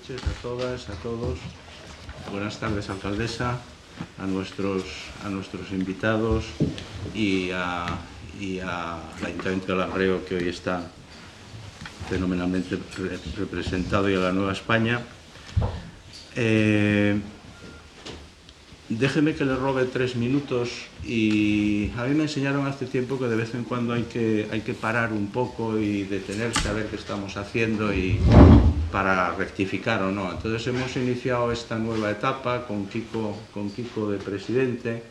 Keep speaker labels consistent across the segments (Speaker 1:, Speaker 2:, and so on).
Speaker 1: noches a todas, a todos. Buenas tardes, alcaldesa, a nuestros invitados y al Ayuntamiento de Langreo, que hoy está fenomenalmente representado, y a la Nueva España. Déjeme que le robe 3 minutos. Y a mí me enseñaron hace tiempo que de vez en cuando hay que parar un poco y detenerse a ver qué estamos haciendo y para rectificar o no. Entonces hemos iniciado esta nueva etapa con Kiko de presidente.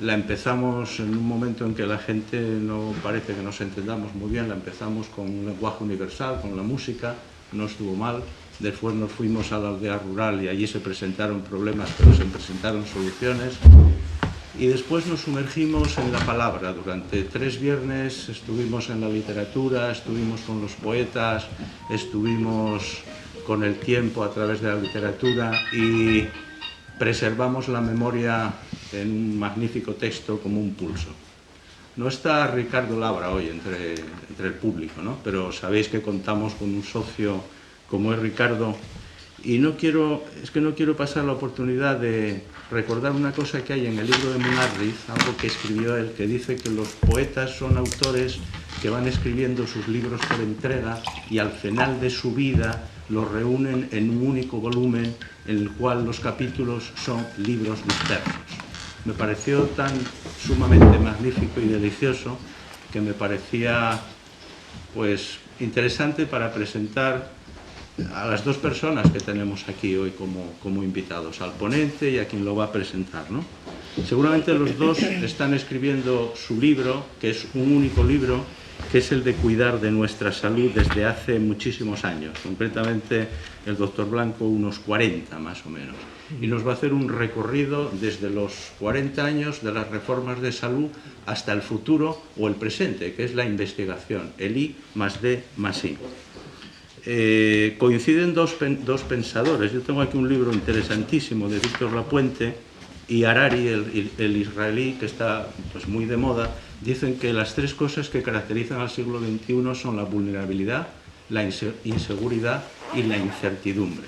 Speaker 1: La empezamos en un momento en que la gente no parece que nos entendamos muy bien. La empezamos con un lenguaje universal, con la música, no estuvo mal. Después nos fuimos a la aldea rural y allí se presentaron problemas, pero se presentaron soluciones. Y después nos sumergimos en la palabra. Durante 3 viernes estuvimos en la literatura, estuvimos con los poetas, estuvimos con el tiempo a través de la literatura y preservamos la memoria en un magnífico texto como un pulso. No está Ricardo Labra hoy entre el público, ¿no? Pero sabéis que contamos con un socio como es Ricardo. Y no quiero pasar la oportunidad de recordar una cosa que hay en el libro de Munarriz, algo que escribió él, que dice que los poetas son autores que van escribiendo sus libros por entrega y al final de su vida los reúnen en un único volumen en el cual los capítulos son libros dispersos. Me pareció tan sumamente magnífico y delicioso que me parecía pues interesante para presentar a las 2 personas que tenemos aquí hoy como invitados, al ponente y a quien lo va a presentar, ¿no? Seguramente los 2 están escribiendo su libro, que es un único libro, que es el de cuidar de nuestra salud desde hace muchísimos años, concretamente el doctor Blanco unos 40 más o menos, y nos va a hacer un recorrido desde los 40 años de las reformas de salud hasta el futuro o el presente, que es la investigación, el I más D más I. Coinciden dos pensadores. Yo tengo aquí un libro interesantísimo de Víctor Lapuente y Harari, el israelí, que está pues muy de moda. Dicen que las 3 cosas que caracterizan al siglo XXI son la vulnerabilidad, la inseguridad y la incertidumbre.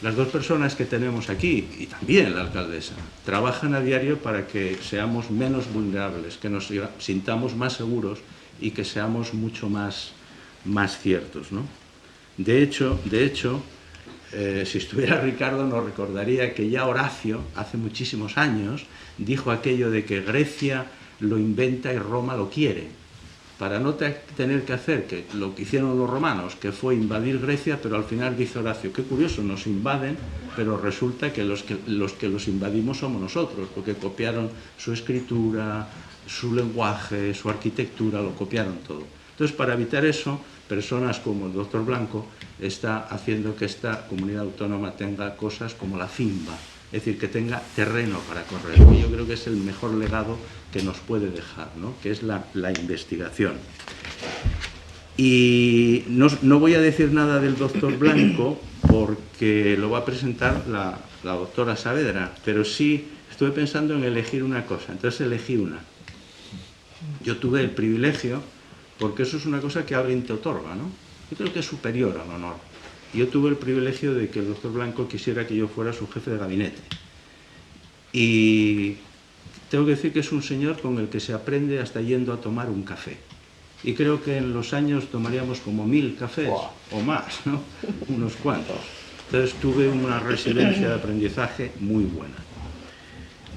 Speaker 1: Las 2 personas que tenemos aquí, y también la alcaldesa, trabajan a diario para que seamos menos vulnerables, que nos sintamos más seguros y que seamos mucho más ciertos, ¿no? De hecho, si estuviera Ricardo nos recordaría que ya Horacio, hace muchísimos años, dijo aquello de que Grecia lo inventa y Roma lo quiere, para no tener que hacer que lo que hicieron los romanos, que fue invadir Grecia, pero al final dice Horacio, qué curioso, nos invaden, pero resulta que los que los invadimos somos nosotros, porque copiaron su escritura, su lenguaje, su arquitectura, lo copiaron todo. Entonces, para evitar eso, personas como el doctor Blanco está haciendo que esta comunidad autónoma tenga cosas como la CIMBA, es decir, que tenga terreno para correr. Y yo creo que es el mejor legado que nos puede dejar, ¿no? Que es la investigación. Y no voy a decir nada del doctor Blanco porque lo va a presentar la doctora Saavedra, pero sí estuve pensando en elegir una cosa, entonces elegí una. Yo tuve el privilegio, porque eso es una cosa que alguien te otorga, ¿no? Yo creo que es superior al honor. Yo tuve el privilegio de que el doctor Blanco quisiera que yo fuera su jefe de gabinete. Y tengo que decir que es un señor con el que se aprende hasta yendo a tomar un café. Y creo que en los años tomaríamos como 1000 cafés o más, ¿no? Unos cuantos. Entonces tuve una residencia de aprendizaje muy buena.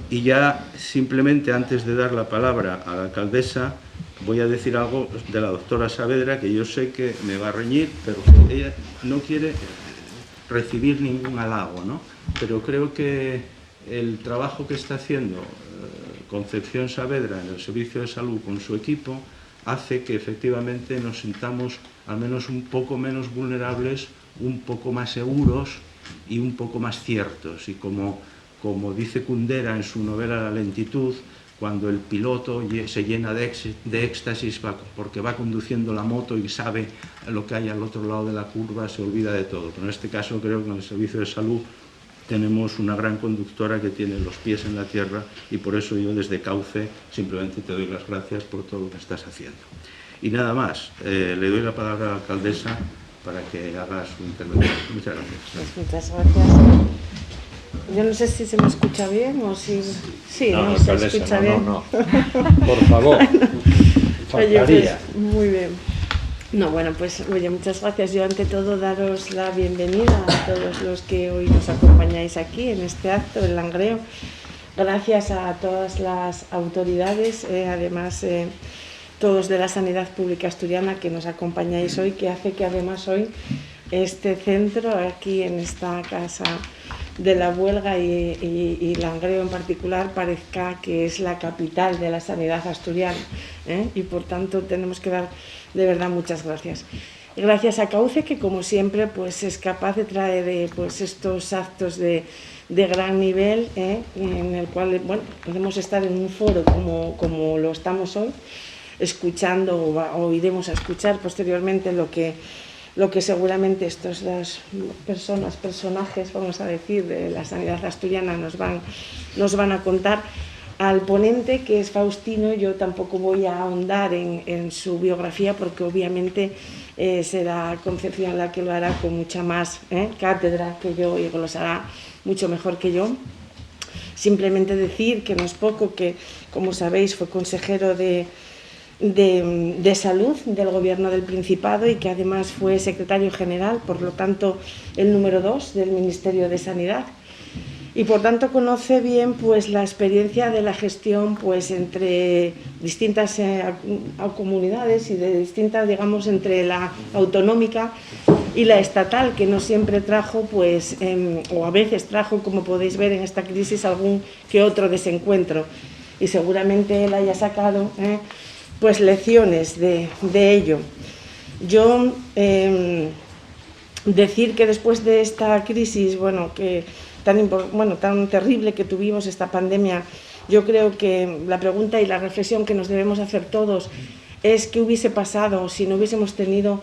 Speaker 1: Y ya simplemente antes de dar la palabra a la alcaldesa, voy a decir algo de la doctora Saavedra, que yo sé que me va a reñir, pero que ella no quiere recibir ningún halago, ¿no? Pero creo que el trabajo que está haciendo Concepción Saavedra en el Servicio de Salud con su equipo hace que efectivamente nos sintamos al menos un poco menos vulnerables, un poco más seguros y un poco más ciertos. Y como dice Kundera en su novela La lentitud, cuando el piloto se llena de éxtasis porque va conduciendo la moto y sabe lo que hay al otro lado de la curva, se olvida de todo. Pero en este caso creo que en el Servicio de Salud tenemos una gran conductora que tiene los pies en la tierra, y por eso yo desde Cauce simplemente te doy las gracias por todo lo que estás haciendo. Y nada más, le doy la palabra a la alcaldesa para que haga su intervención. Muchas gracias.
Speaker 2: Pues muchas gracias. Yo no sé si se me escucha bien o si... Sí, no se escucha bien.
Speaker 3: No. Por favor.
Speaker 2: Oye, pues, muy bien. No, bueno, pues oye, muchas gracias. Yo ante todo daros la bienvenida a todos los que hoy nos acompañáis aquí en este acto, el Langreo. Gracias a todas las autoridades, además todos de la Sanidad Pública Asturiana que nos acompañáis hoy, que hace que además hoy este centro, aquí en esta Casa de la Huelga y Langreo en particular, parezca que es la capital de la sanidad asturiana, y por tanto tenemos que dar de verdad muchas gracias. Gracias a Cauce, que como siempre pues es capaz de traer pues estos actos de gran nivel, en el cual podemos estar en un foro como lo estamos hoy, escuchando o iremos a escuchar posteriormente lo que seguramente estos dos personajes, vamos a decir, de la sanidad asturiana nos van a contar. Al ponente, que es Faustino, yo tampoco voy a ahondar en su biografía porque obviamente será Concepción la que lo hará con mucha más cátedra que yo y lo hará mucho mejor que yo. Simplemente decir que no es poco, que como sabéis fue consejero de Salud del Gobierno del Principado y que además fue secretario general, por lo tanto el número 2 del Ministerio de Sanidad, y por tanto conoce bien pues la experiencia de la gestión pues entre distintas comunidades y de distintas, digamos, entre la autonómica y la estatal, que no siempre trajo pues o a veces trajo, como podéis ver en esta crisis, algún que otro desencuentro, y seguramente él haya sacado pues lecciones de ello. Yo decir que después de esta crisis, tan terrible que tuvimos, esta pandemia, yo creo que la pregunta y la reflexión que nos debemos hacer todos es qué hubiese pasado si no hubiésemos tenido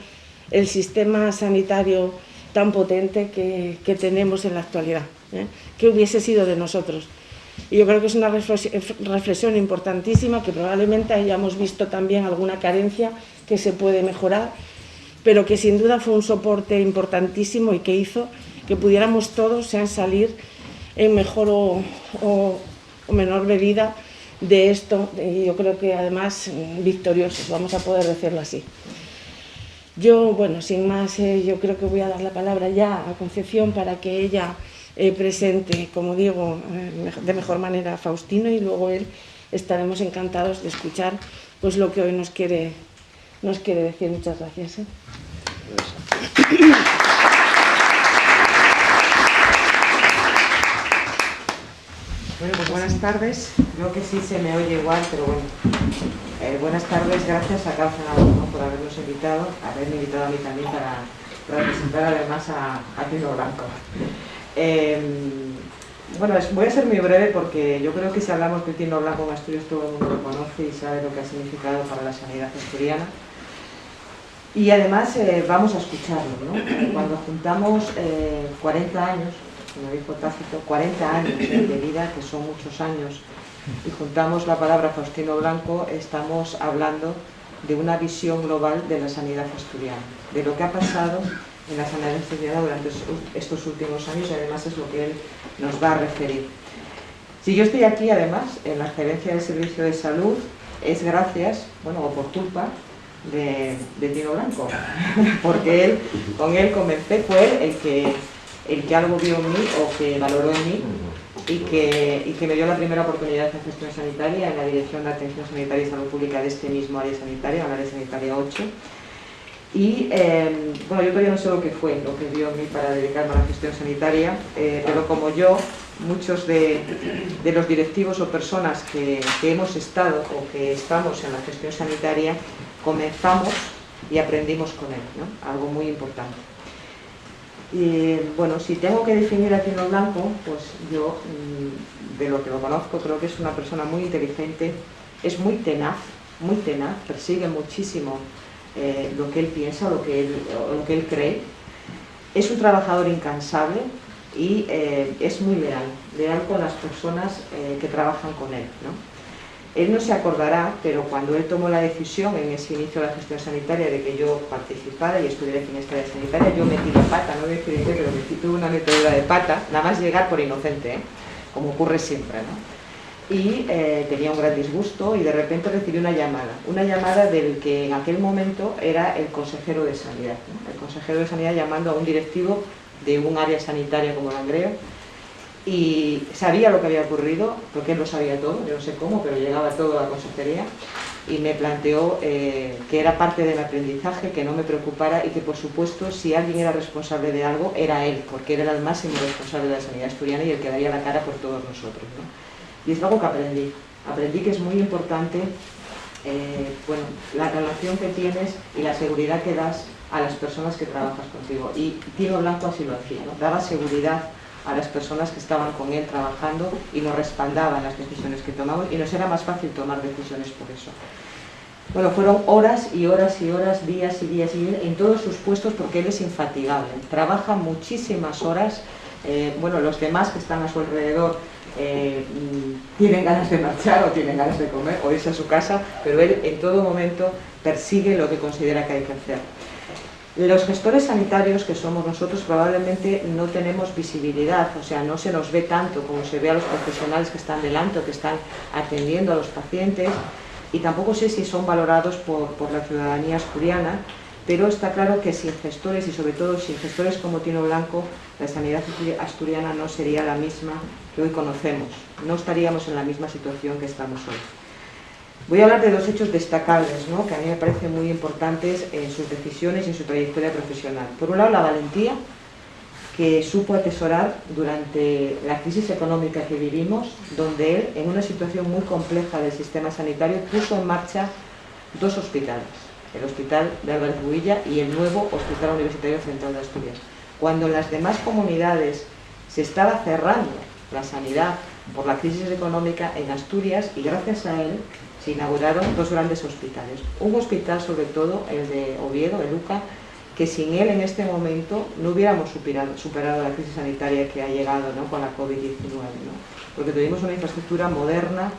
Speaker 2: el sistema sanitario tan potente que tenemos en la actualidad, qué hubiese sido de nosotros. Y yo creo que es una reflexión importantísima, que probablemente hayamos visto también alguna carencia que se puede mejorar, pero que sin duda fue un soporte importantísimo y que hizo que pudiéramos todos salir en mejor o menor medida de esto, y yo creo que además victoriosos, vamos a poder decirlo así. Yo, sin más, yo creo que voy a dar la palabra ya a Concepción para que ella presente, como digo, de mejor manera a Faustino, y luego estaremos encantados de escuchar pues lo que hoy nos quiere decir. Muchas gracias.
Speaker 4: Bueno, pues buenas tardes. Creo que sí se me oye igual, pero bueno. Buenas tardes, gracias a Cauce por habernos invitado, haberme invitado a mí también para presentar además a Tino Blanco. Voy a ser muy breve porque yo creo que si hablamos de Tino Blanco en Asturias todo el mundo lo conoce y sabe lo que ha significado para la sanidad asturiana. Y además vamos a escucharlo, ¿no? Cuando juntamos 40 años, como dijo Tácito, 40 años de vida, que son muchos años, y juntamos la palabra Faustino Blanco, estamos hablando de una visión global de la sanidad asturiana, de lo que ha pasado en la sanidad asturiana durante estos últimos años, y además es lo que él nos va a referir. Si yo estoy aquí, además, en la gerencia del Servicio de Salud, es gracias, o por culpa de Tino Blanco, porque con él comencé, fue el que algo vio en mí o que valoró en mí y que me dio la primera oportunidad de gestión sanitaria en la Dirección de Atención Sanitaria y Salud Pública de este mismo área sanitaria, en la área sanitaria 8. Y yo todavía no sé lo que vio en mí para dedicarme a la gestión sanitaria, pero como yo, muchos de los directivos o personas que hemos estado o que estamos en la gestión sanitaria, comenzamos y aprendimos con él, ¿no? Algo muy importante. Y si tengo que definir a Tino Blanco, pues yo, de lo que lo conozco, creo que es una persona muy inteligente, es muy tenaz, persigue muchísimo lo que él piensa, lo que él cree, es un trabajador incansable y es muy leal con las personas que trabajan con él, ¿no? Él no se acordará, pero cuando él tomó la decisión en ese inicio de la gestión sanitaria de que yo participara y estuviera aquí en esta área sanitaria, yo metí la pata, no voy a decir en qué, pero tuve una metedura de pata, nada más llegar por inocente, como ocurre siempre, ¿no? Y tenía un gran disgusto y de repente recibí una llamada del que en aquel momento era el consejero de Sanidad, ¿no? El consejero de Sanidad llamando a un directivo de un área sanitaria como Langreo, y sabía lo que había ocurrido, porque él lo sabía todo, yo no sé cómo, pero llegaba todo a la consejería, y me planteó que era parte del aprendizaje, que no me preocupara y que, por supuesto, si alguien era responsable de algo, era él, porque él era el máximo responsable de la sanidad asturiana y el que daría la cara por todos nosotros, ¿no? Y es algo que aprendí que es muy importante, bueno, la relación que tienes y la seguridad que das a las personas que trabajas contigo. Y Tino Blanco así lo hacía, ¿no? Daba seguridad a las personas que estaban con él trabajando y nos respaldaban las decisiones que tomamos y nos era más fácil tomar decisiones por eso. Bueno, fueron horas y horas y horas, días y días y días en todos sus puestos, porque él es infatigable, trabaja muchísimas horas. Bueno, los demás que están a su alrededor tienen ganas de marchar o tienen ganas de comer o irse a su casa, pero él en todo momento persigue lo que considera que hay que hacer. Los gestores sanitarios que somos nosotros probablemente no tenemos visibilidad, o sea, no se nos ve tanto como se ve a los profesionales que están delante o que están atendiendo a los pacientes, y tampoco sé si son valorados por la ciudadanía asturiana, pero está claro que sin gestores y sobre todo sin gestores como Tino Blanco, la sanidad asturiana no sería la misma que hoy conocemos, no estaríamos en la misma situación que estamos hoy. Voy a hablar de dos hechos destacables, ¿no?, que a mí me parecen muy importantes en sus decisiones y en su trayectoria profesional. Por un lado, la valentía que supo atesorar durante la crisis económica que vivimos, donde él, en una situación muy compleja del sistema sanitario, puso en marcha dos hospitales, el Hospital de Álvarez Builla y el nuevo Hospital Universitario Central de Asturias. Cuando en las demás comunidades se estaba cerrando la sanidad por la crisis económica, en Asturias, y gracias a él, se inauguraron dos grandes hospitales. Un hospital, sobre todo, el de Oviedo, el UCA, que sin él en este momento no hubiéramos superado la crisis sanitaria que ha llegado, ¿no?, con la COVID-19, ¿no?, porque tuvimos una infraestructura moderna,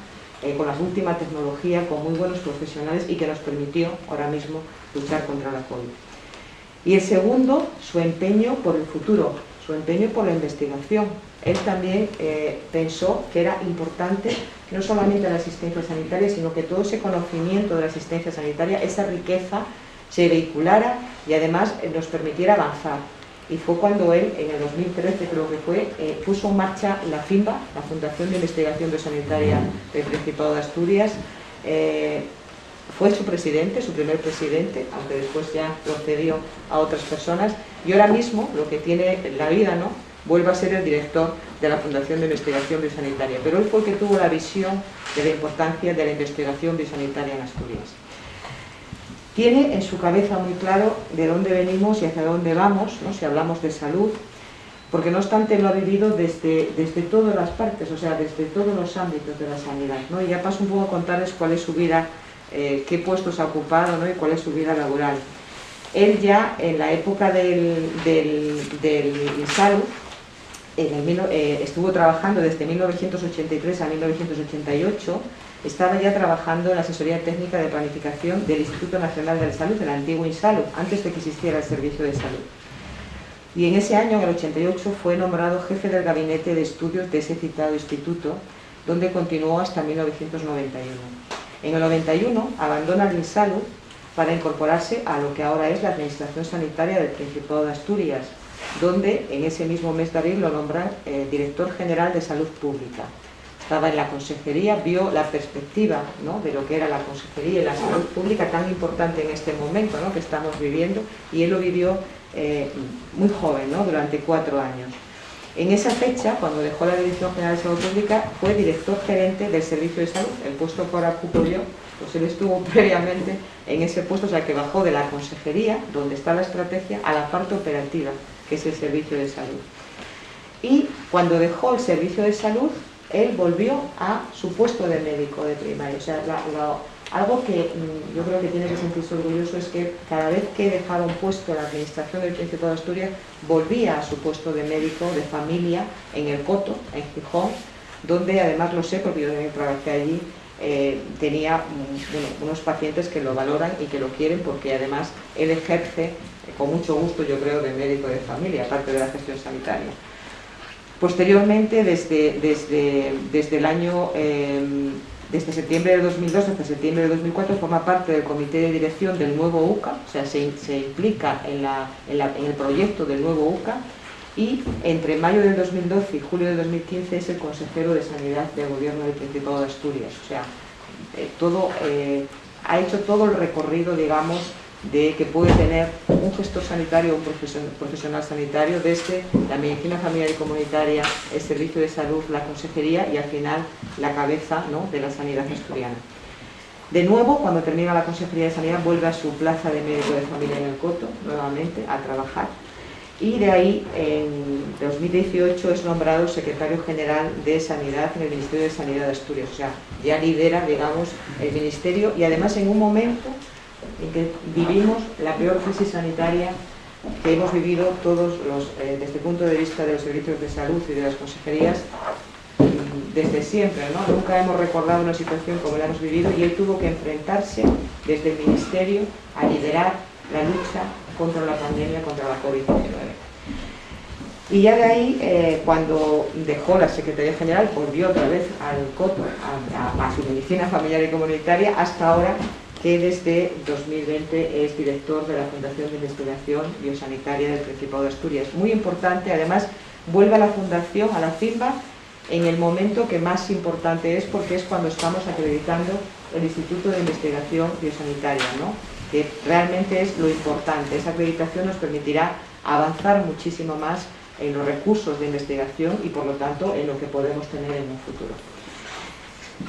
Speaker 4: con la última tecnología, con muy buenos profesionales y que nos permitió ahora mismo luchar contra la COVID. Y el segundo, su empeño por el futuro, su empeño por la investigación. Él también pensó que era importante no solamente la asistencia sanitaria, sino que todo ese conocimiento de la asistencia sanitaria, esa riqueza, se vehiculara y además nos permitiera avanzar. Y fue cuando él, en el 2013 creo que fue, puso en marcha la FIMBA, la Fundación de Investigación Biosanitaria del Principado de Asturias. Fue su presidente, su primer presidente, aunque después ya lo cedió a otras personas, y ahora mismo, lo que tiene la vida, ¿no?, vuelve a ser el director de la Fundación de Investigación Biosanitaria. Pero él fue el que tuvo la visión de la importancia de la investigación biosanitaria en Asturias. Tiene en su cabeza muy claro de dónde venimos y hacia dónde vamos, ¿no?, si hablamos de salud, porque no obstante lo ha vivido desde todas las partes, o sea, desde todos los ámbitos de la sanidad, ¿no? Y ya paso un poco a contarles cuál es su vida, qué puestos ha ocupado, ¿no?, y cuál es su vida laboral. Él ya en la época del INSALU, estuvo trabajando desde 1983 a 1988, estaba ya trabajando en la asesoría técnica de planificación del Instituto Nacional de la Salud, el antiguo INSALU, antes de que existiera el Servicio de Salud. Y en ese año, en el 88, fue nombrado jefe del gabinete de estudios de ese citado instituto, donde continuó hasta 1991. En el 91 abandona el INSALU para incorporarse a lo que ahora es la Administración Sanitaria del Principado de Asturias, donde en ese mismo mes de abril lo nombran director general de Salud Pública. Estaba en la consejería, vio la perspectiva, ¿no?, de lo que era la consejería y la salud pública tan importante en este momento, ¿no?, que estamos viviendo, y él lo vivió muy joven, ¿no?, durante 4 años. En esa fecha, cuando dejó la Dirección General de Salud Pública, fue director gerente del Servicio de Salud, el puesto que ahora ocupo yo, pues él estuvo previamente en ese puesto, o sea que bajó de la consejería, donde está la estrategia, a la parte operativa, que es el Servicio de Salud. Y cuando dejó el Servicio de Salud, él volvió a su puesto de médico de primaria. O sea, algo que yo creo que tiene que sentirse orgulloso es que cada vez que dejaba un puesto en la administración del Principado de Asturias, volvía a su puesto de médico de familia en el Coto, en Gijón, donde además lo sé porque yo también trabajé allí, tenía unos pacientes que lo valoran y que lo quieren, porque además él ejerce con mucho gusto, yo creo, de médico de familia, aparte de la gestión sanitaria. Posteriormente, desde el año, desde septiembre de 2002 hasta septiembre de 2004, forma parte del comité de dirección del nuevo UCA, o sea, se implica en el proyecto del nuevo UCA, y entre mayo del 2012 y julio del 2015 es el consejero de Sanidad del Gobierno del Principado de Asturias. O sea, ha hecho todo el recorrido, digamos, de que puede tener un gestor sanitario o un profesional sanitario, desde la medicina familiar y comunitaria, el servicio de salud, la consejería y al final la cabeza, ¿no?, de la sanidad asturiana. De nuevo, cuando termina la consejería de sanidad, vuelve a su plaza de médico de familia en el Coto, nuevamente, a trabajar. Y de ahí, en 2018, es nombrado secretario general de Sanidad en el Ministerio de Sanidad de Asturias. O sea, ya lidera, digamos, el ministerio, y además en un momento en que vivimos la peor crisis sanitaria que hemos vivido todos desde el punto de vista de los servicios de salud y de las consejerías desde siempre, ¿no? Nunca hemos recordado una situación como la hemos vivido, y él tuvo que enfrentarse desde el ministerio a liderar la lucha contra la pandemia, contra la COVID-19. Y ya de ahí, cuando dejó la Secretaría General, volvió otra vez al Coto, a su medicina familiar y comunitaria, hasta ahora, que desde 2020 es director de la Fundación de Investigación Biosanitaria del Principado de Asturias. Muy importante, además, vuelve a la Fundación, a la FIMBA, en el momento que más importante es, porque es cuando estamos acreditando el Instituto de Investigación Biosanitaria, ¿no?, que realmente es lo importante. Esa acreditación nos permitirá avanzar muchísimo más en los recursos de investigación y, por lo tanto, en lo que podemos tener en un futuro.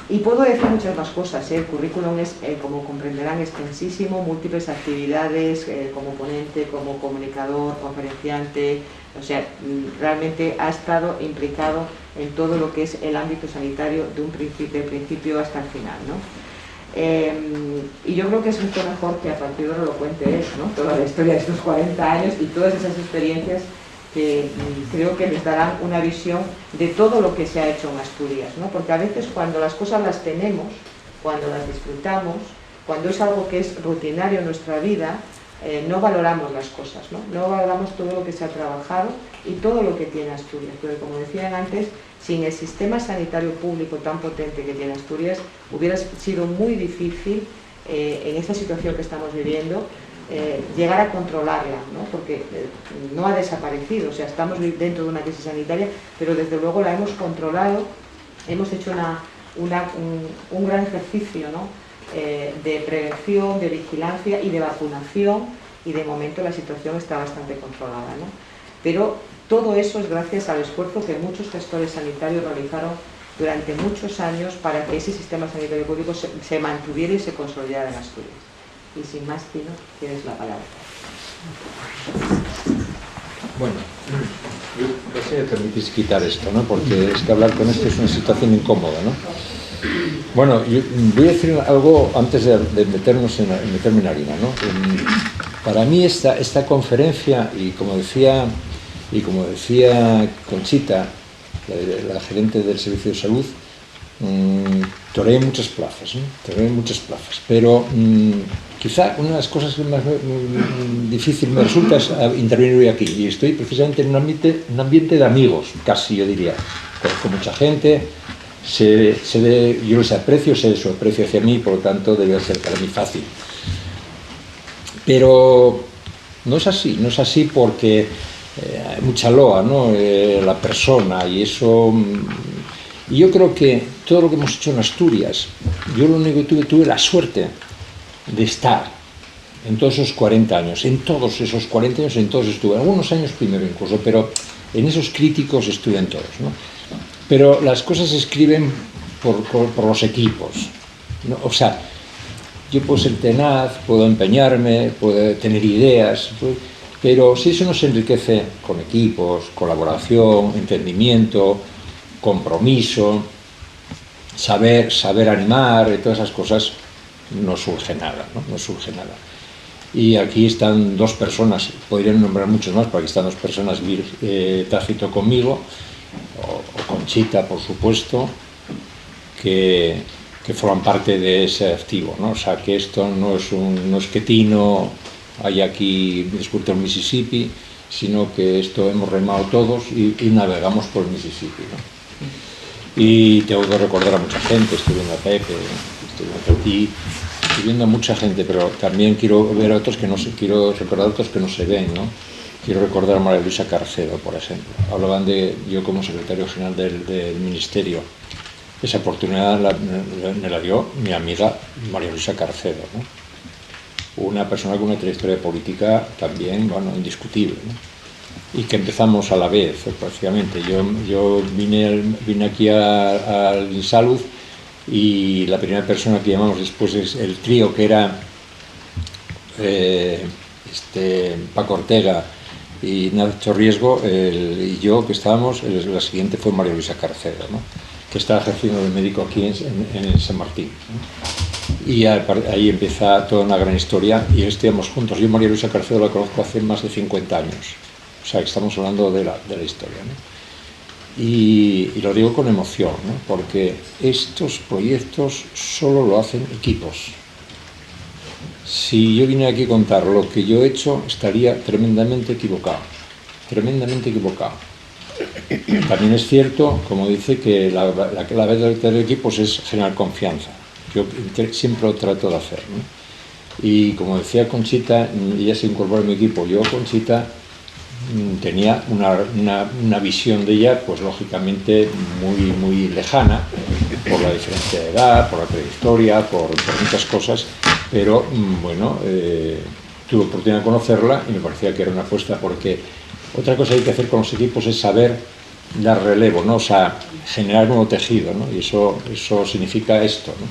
Speaker 4: Y puedo decir muchas más cosas, ¿eh? El currículum es, como comprenderán, extensísimo, múltiples actividades, como ponente, como comunicador, conferenciante. O sea, realmente ha estado implicado en todo lo que es el ámbito sanitario del principio hasta el final, ¿no? Y yo creo que es mucho mejor que a partir de ahora lo cuente él, ¿no?, toda la historia de estos 40 años y todas esas experiencias que creo que les darán una visión de todo lo que se ha hecho en Asturias, ¿no? Porque a veces, cuando las cosas las tenemos, cuando las disfrutamos, cuando es algo que es rutinario en nuestra vida, no valoramos las cosas, ¿no? No valoramos todo lo que se ha trabajado y todo lo que tiene Asturias. Pero, como decían antes, sin el sistema sanitario público tan potente que tiene Asturias, hubiera sido muy difícil, en esta situación que estamos viviendo, llegar a controlarla, ¿no? Porque no ha desaparecido. O sea, estamos dentro de una crisis sanitaria, pero desde luego la hemos controlado. Hemos hecho un gran ejercicio, ¿no?, de prevención, de vigilancia y de vacunación, y de momento la situación está bastante controlada, ¿no? Pero todo eso es gracias al esfuerzo que muchos gestores sanitarios realizaron durante muchos años para que ese sistema sanitario público se mantuviera y se consolidara en Asturias. Y sin más, Tino, tienes la palabra.
Speaker 3: Bueno, si me permitís quitar esto, ¿no?, porque es que hablar con esto es una situación incómoda, ¿no? Bueno, yo voy a decir algo antes de meterme en harina, ¿no? Para mí esta conferencia, y como decía Conchita, la gerente del Servicio de Salud, toreé muchas plazas, pero quizá una de las cosas que más difícil me resulta es intervenir hoy aquí, y estoy precisamente en un ambiente de amigos, casi, yo diría, con mucha gente. Yo les aprecio, sé de su aprecio hacia mí, por lo tanto debe ser para mí fácil. Pero no es así porque hay mucha loa, ¿no?, la persona, y eso. Y yo creo que todo lo que hemos hecho en Asturias, yo lo único que tuve la suerte de estar en todos esos 40 años, en todos estuve, algunos años primero incluso, pero en esos críticos estuve en todos, ¿no? Pero las cosas se escriben por los equipos, ¿no? O sea, yo puedo ser tenaz, puedo empeñarme, puedo tener ideas, pero si eso no se enriquece con equipos, colaboración, entendimiento, compromiso, saber animar, y todas esas cosas, no surge nada, ¿no? No surge nada. Y aquí están dos personas, podrían nombrar muchos más, pero aquí están dos personas, Tácito conmigo, o Conchita, por supuesto, que que forman parte de ese activo, ¿no? O sea, que esto no es que Tino haya aquí descubierto el Mississippi, sino que esto hemos remado todos y navegamos por el Mississippi, ¿no? Y tengo que recordar a mucha gente, estoy viendo a Pepe, estoy viendo a ti, estoy viendo a mucha gente, pero también quiero ver a otros que no se, quiero recordar a otros que no se ven, ¿no? Quiero recordar a María Luisa Carcedo, por ejemplo. Hablaban de yo como secretario general del Ministerio. Esa oportunidad me la dio mi amiga María Luisa Carcedo, ¿no? Una persona con una trayectoria política también, bueno, indiscutible, ¿no? Y que empezamos a la vez, prácticamente. Yo vine aquí al Insalud y la primera persona que llamamos después es el trío, que era Paco Ortega y Nacho Riesgo, y yo, que estábamos, la siguiente fue María Luisa Carcedo, ¿no? Que está ejerciendo de médico aquí en San Martín, ¿no? Y ahí empieza toda una gran historia y estuvimos juntos. Yo María Luisa Carcedo la conozco hace más de 50 años. O sea, que estamos hablando de la historia, ¿no? Y lo digo con emoción, ¿no? Porque estos proyectos solo lo hacen equipos. Si yo vine aquí a contar lo que yo he hecho, estaría tremendamente equivocado. Tremendamente equivocado. También es cierto, como dice, que la clave de tener equipos es generar confianza. Yo siempre lo trato de hacer, ¿no? Y como decía Conchita, ella se incorporó a mi equipo. Yo, Conchita, tenía una visión de ella, pues lógicamente muy lejana, por la diferencia de edad, por la trayectoria, por muchas cosas, pero bueno, tuve oportunidad de conocerla y me parecía que era una apuesta, porque otra cosa que hay que hacer con los equipos es saber dar relevo, ¿no? O sea, generar nuevo tejido, ¿no? Y eso significa esto, ¿no?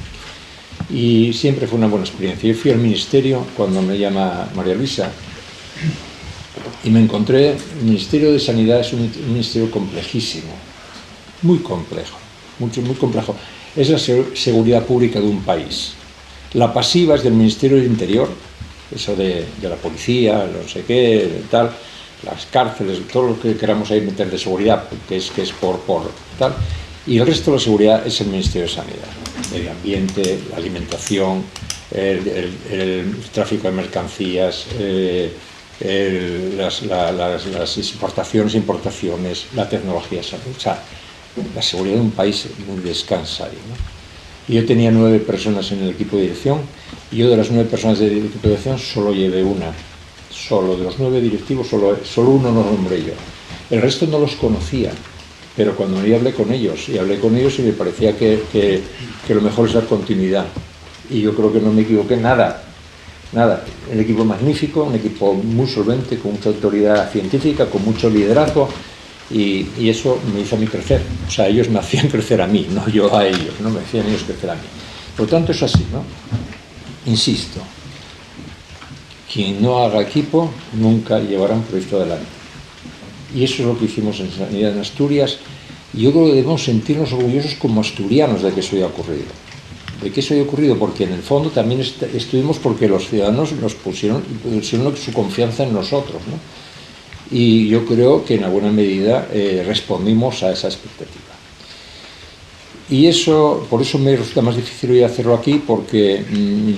Speaker 3: Y siempre fue una buena experiencia. Yo fui al ministerio cuando me llama María Luisa y me encontré, el Ministerio de Sanidad es un ministerio complejísimo, muy complejo, muy complejo. Es la seguridad pública de un país. La pasiva es del Ministerio del Interior, eso de la policía, no sé qué, tal, las cárceles, todo lo que queramos ahí meter de seguridad, que es por tal, y el resto de la seguridad es el Ministerio de Sanidad, medio ambiente, la alimentación, el tráfico de mercancías, las exportaciones, importaciones, la tecnología, o sea, la seguridad de un país muy descansa ahí, ¿no? Y yo tenía 9 personas en el equipo de dirección, y yo de las 9 personas del equipo de dirección solo llevé una. Solo de los 9 directivos, solo uno lo nombré yo. El resto no los conocía, pero cuando yo hablé con ellos y me parecía que lo mejor es dar continuidad. Y yo creo que no me equivoqué nada. El equipo magnífico, un equipo muy solvente, con mucha autoridad científica, con mucho liderazgo, y eso me hizo a mí crecer. O sea, ellos me hacían crecer a mí, no yo a ellos, no me hacían ellos crecer a mí. Por lo tanto, es así, ¿no? Insisto, quien no haga equipo nunca llevará un proyecto adelante. Y eso es lo que hicimos en Sanidad en Asturias, y yo creo que debemos sentirnos orgullosos como asturianos de que eso haya ocurrido. De que eso haya ocurrido, porque en el fondo también estuvimos porque los ciudadanos nos pusieron su confianza en nosotros, ¿no? Y yo creo que en alguna medida respondimos a esa expectativa. Y eso, por eso me resulta más difícil hoy hacerlo aquí, porque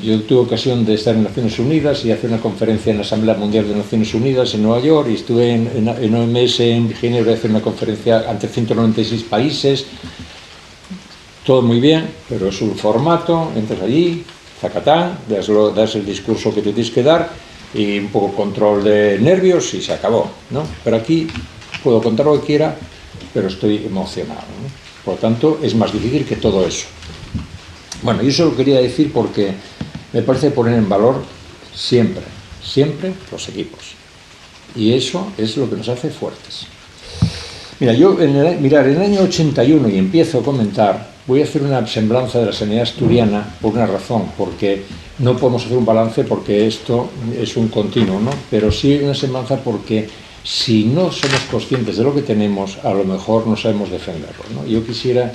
Speaker 3: yo tuve ocasión de estar en Naciones Unidas y hacer una conferencia en la Asamblea Mundial de Naciones Unidas en Nueva York, y estuve en OMS en Ginebra a hacer una conferencia ante 196 países. Todo muy bien, pero es un formato, entras allí, zacatán, das el discurso que te tienes que dar y un poco control de nervios y se acabó, ¿no? Pero aquí puedo contar lo que quiera, pero estoy emocionado, ¿no? Por lo tanto, es más difícil que todo eso. Bueno, yo eso lo quería decir porque me parece poner en valor siempre los equipos. Y eso es lo que nos hace fuertes. Mira, en el año 81, y empiezo a comentar, voy a hacer una semblanza de la sanidad asturiana por una razón, porque no podemos hacer un balance porque esto es un continuo, ¿no? Pero sí una semblanza porque si no somos conscientes de lo que tenemos, a lo mejor no sabemos defenderlo, ¿no? Yo quisiera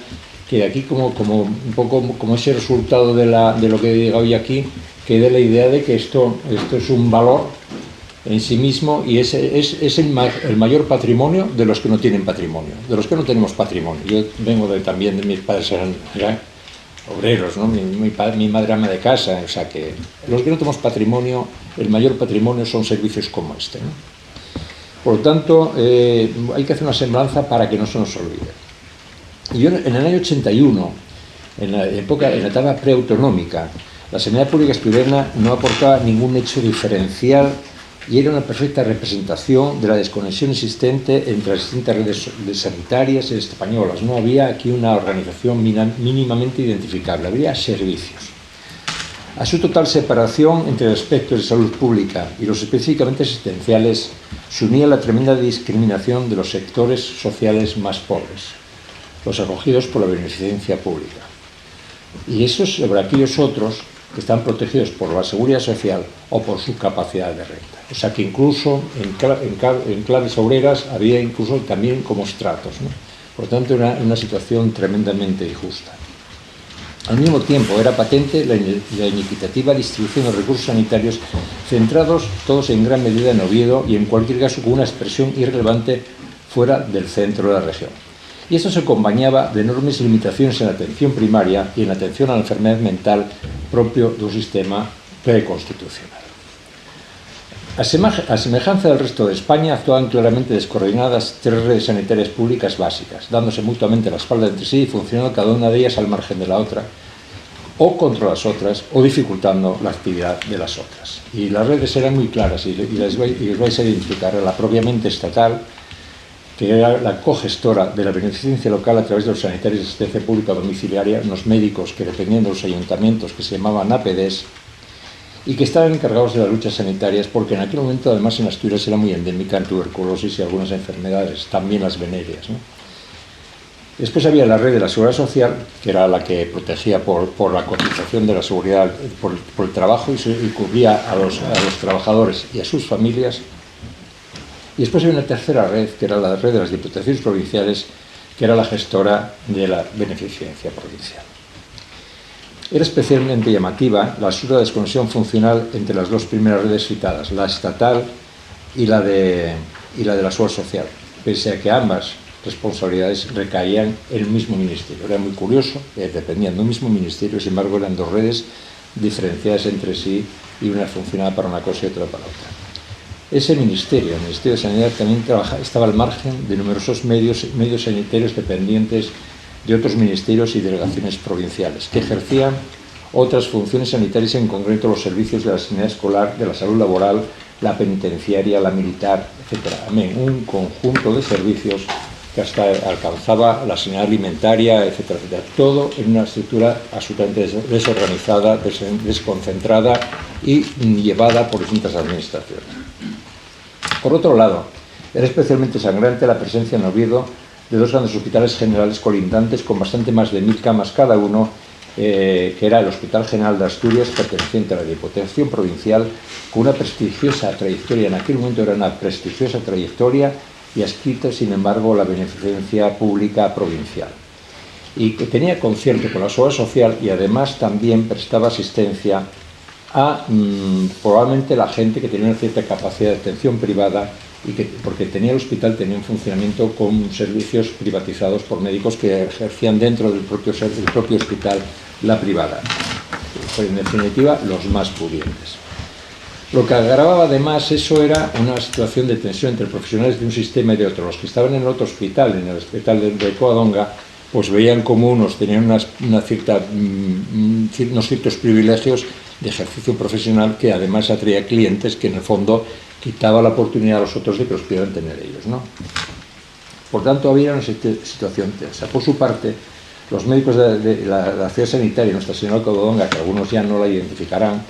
Speaker 3: que aquí, como un poco como ese resultado de lo que he llegado hoy aquí, quede la idea de que esto es un valor en sí mismo, y es el mayor patrimonio de los que no tienen patrimonio, de los que no tenemos patrimonio. Yo vengo también de mis padres, eran obreros, ¿no? Mi madre ama de casa, o sea que los que no tenemos patrimonio, el mayor patrimonio son servicios como este, ¿no? Por lo tanto, hay que hacer una semblanza para que no se nos olvide. Y yo en el año 81, en la etapa preautonómica, la Sanidad Pública Asturiana no aportaba ningún hecho diferencial y era una perfecta representación de la desconexión existente entre las distintas redes sanitarias españolas. No había aquí una organización mínimamente identificable, había servicios. A su total separación entre aspectos de salud pública y los específicamente asistenciales se unía la tremenda discriminación de los sectores sociales más pobres, los acogidos por la beneficencia pública. Y esos sobre aquellos otros que están protegidos por la seguridad social o por su capacidad de renta. O sea que incluso en claves obreras había incluso también como estratos, ¿no? Por lo tanto, era una situación tremendamente injusta. Al mismo tiempo, era patente la inequitativa distribución de recursos sanitarios centrados todos en gran medida en Oviedo y en cualquier caso con una expresión irrelevante fuera del centro de la región. Y esto se acompañaba de enormes limitaciones en la atención primaria y en la atención a la enfermedad mental propio de un sistema preconstitucional. A semejanza del resto de España, actuaban claramente descoordinadas tres redes sanitarias públicas básicas, dándose mutuamente la espalda entre sí y funcionando cada una de ellas al margen de la otra, o contra las otras, o dificultando la actividad de las otras. Y las redes eran muy claras, y les vais a identificar la propiamente estatal, que era la cogestora de la beneficencia local a través de los sanitarios de asistencia pública domiciliaria, unos médicos que dependían de los ayuntamientos, que se llamaban APDs, y que estaban encargados de las luchas sanitarias, porque en aquel momento además en Asturias era muy endémica en tuberculosis y algunas enfermedades, también las venéreas, ¿no? Después había la red de la Seguridad Social, que era la que protegía por la cotización de la seguridad, por el trabajo y cubría a los trabajadores y a sus familias. Y después había una tercera red, que era la red de las diputaciones provinciales, que era la gestora de la beneficencia provincial. Era especialmente llamativa la absurda desconexión funcional entre las dos primeras redes citadas, la estatal y la de la Seguridad Social, pese a que ambas responsabilidades recaían en el mismo ministerio. Era muy curioso, dependían de un mismo ministerio, sin embargo eran dos redes diferenciadas entre sí y una funcionaba para una cosa y otra para otra. Ese ministerio, el Ministerio de Sanidad, también estaba al margen de numerosos medios sanitarios dependientes de otros ministerios y delegaciones provinciales, que ejercían otras funciones sanitarias, en concreto los servicios de la sanidad escolar, de la salud laboral, la penitenciaria, la militar, etc. Un conjunto de servicios que hasta alcanzaba la sanidad alimentaria, etcétera, etcétera. Todo en una estructura absolutamente desorganizada, desconcentrada y llevada por distintas administraciones. Por otro lado, era especialmente sangrante la presencia en Oviedo de dos grandes hospitales generales colindantes con bastante más de 1000 camas cada uno, que era el Hospital General de Asturias, perteneciente a la Diputación Provincial, con una prestigiosa trayectoria, en aquel momento era una prestigiosa trayectoria, y adscrito, sin embargo, la beneficencia pública provincial. Y que tenía concierto con la Seguridad Social y además también prestaba asistencia a probablemente la gente que tenía una cierta capacidad de atención privada, y que, porque tenía el hospital, tenía un funcionamiento con servicios privatizados por médicos que ejercían dentro del propio hospital la privada. Pues, en definitiva, los más pudientes. Lo que agravaba además eso era una situación de tensión entre profesionales de un sistema y de otro. Los que estaban en el otro hospital, en el hospital de Covadonga, pues veían como unos tenían unos ciertos privilegios de ejercicio profesional que además atraía clientes que en el fondo quitaba la oportunidad a los otros de que los pudieran tener ellos, ¿no? Por tanto, había una situación tensa. Por su parte, los médicos de la ciudad sanitaria, Nuestra Señora de Covadonga, que algunos ya no la identificarán,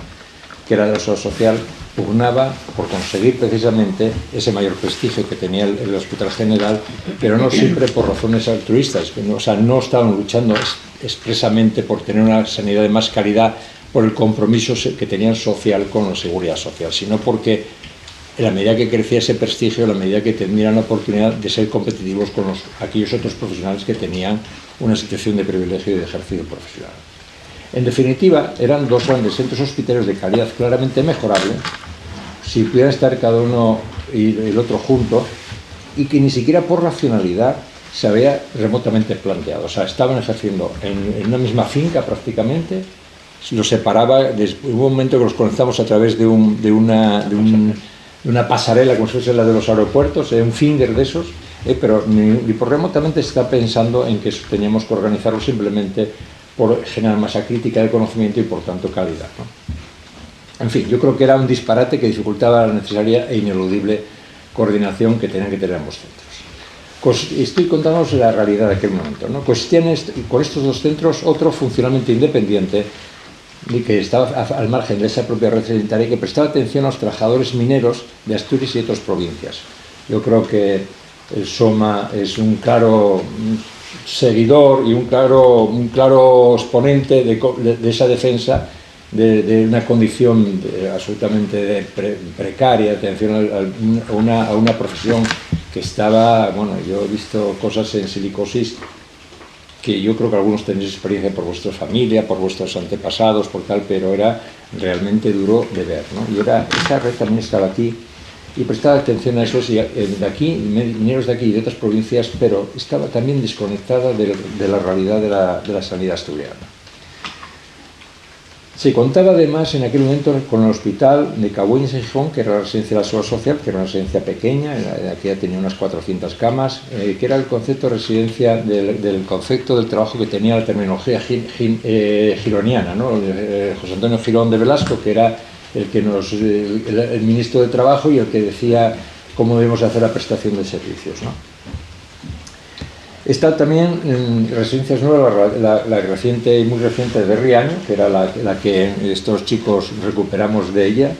Speaker 3: que era de la Seguridad Social, pugnaba por conseguir precisamente ese mayor prestigio que tenía el Hospital General, pero no siempre por razones altruistas, o sea, no estaban luchando expresamente por tener una sanidad de más calidad, por el compromiso que tenían social con la Seguridad Social, sino porque en la medida que crecía ese prestigio, en la medida que tendrían la oportunidad de ser competitivos con aquellos otros profesionales que tenían una situación de privilegio y de ejercicio profesional. En definitiva, eran dos grandes centros hospitalarios de calidad claramente mejorable, si pudieran estar cada uno y el otro juntos, y que ni siquiera por racionalidad se había remotamente planteado. O sea, estaban ejerciendo en una misma finca prácticamente, los separaba, hubo un momento que los conectamos a través de una pasarela, como si fuese la de los aeropuertos, un finger de esos, pero ni por remotamente se está pensando en que teníamos que organizarlo simplemente por generar masa crítica de conocimiento y por tanto calidad, ¿no? En fin, yo creo que era un disparate que dificultaba la necesaria e ineludible coordinación que tenían que tener ambos centros. Estoy contándoos la realidad de aquel momento, ¿no? Consistían con estos dos centros otro funcionalmente independiente y que estaba al margen de esa propia red sanitaria y que prestaba atención a los trabajadores mineros de Asturias y otras provincias. Yo creo que el SOMA es un claro seguidor y un claro exponente de esa defensa de una condición absolutamente precaria, atención a una profesión que estaba, bueno, yo he visto cosas en silicosis que yo creo que algunos tenéis experiencia por vuestra familia, por vuestros antepasados, por tal, pero era realmente duro de ver, ¿no? Y esa red también estaba aquí y prestaba atención a esos de aquí, mineros de aquí y de otras provincias, pero estaba también desconectada de la realidad de la sanidad asturiana. Se contaba además en aquel momento con el hospital de Cabueñes en Gijón, que era la residencia de la Seguridad Social, que era una residencia pequeña, aquí ya tenía unas 400 camas, que era el concepto de residencia del concepto del trabajo que tenía la terminología gironiana, ¿no? José Antonio Girón de Velasco, que era el ministro de Trabajo y el que decía cómo debemos hacer la prestación de servicios, ¿no? Está también en Residencias Nuevas, la reciente y muy reciente de Riaño, que era la que estos chicos recuperamos de ella,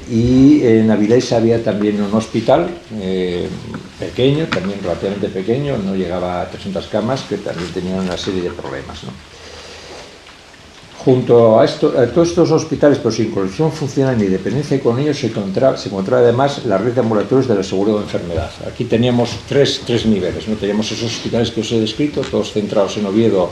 Speaker 3: y en Avilés había también un hospital pequeño, también relativamente pequeño, no llegaba a 300 camas, que también tenían una serie de problemas, ¿no? Junto a todos estos hospitales, pero sin conexión funcional ni dependencia con ellos, se encontraba además la red de ambulatorios de la seguridad de enfermedad. Aquí teníamos tres niveles, ¿no? Teníamos esos hospitales que os he descrito, todos centrados en Oviedo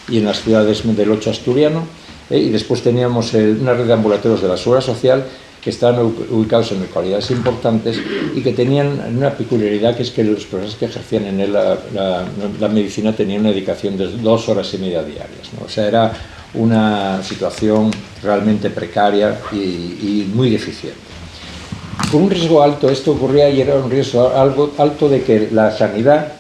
Speaker 3: y en las ciudades del Ocho asturiano, y después teníamos una red de ambulatorios de la seguridad social que estaban ubicados en localidades importantes y que tenían una peculiaridad, que es que los profesores que ejercían en él la medicina tenían una dedicación de 2 horas y media diarias, ¿no? O sea, era una situación realmente precaria y muy deficiente. Con un riesgo alto, esto ocurría y era un riesgo algo alto de que la sanidad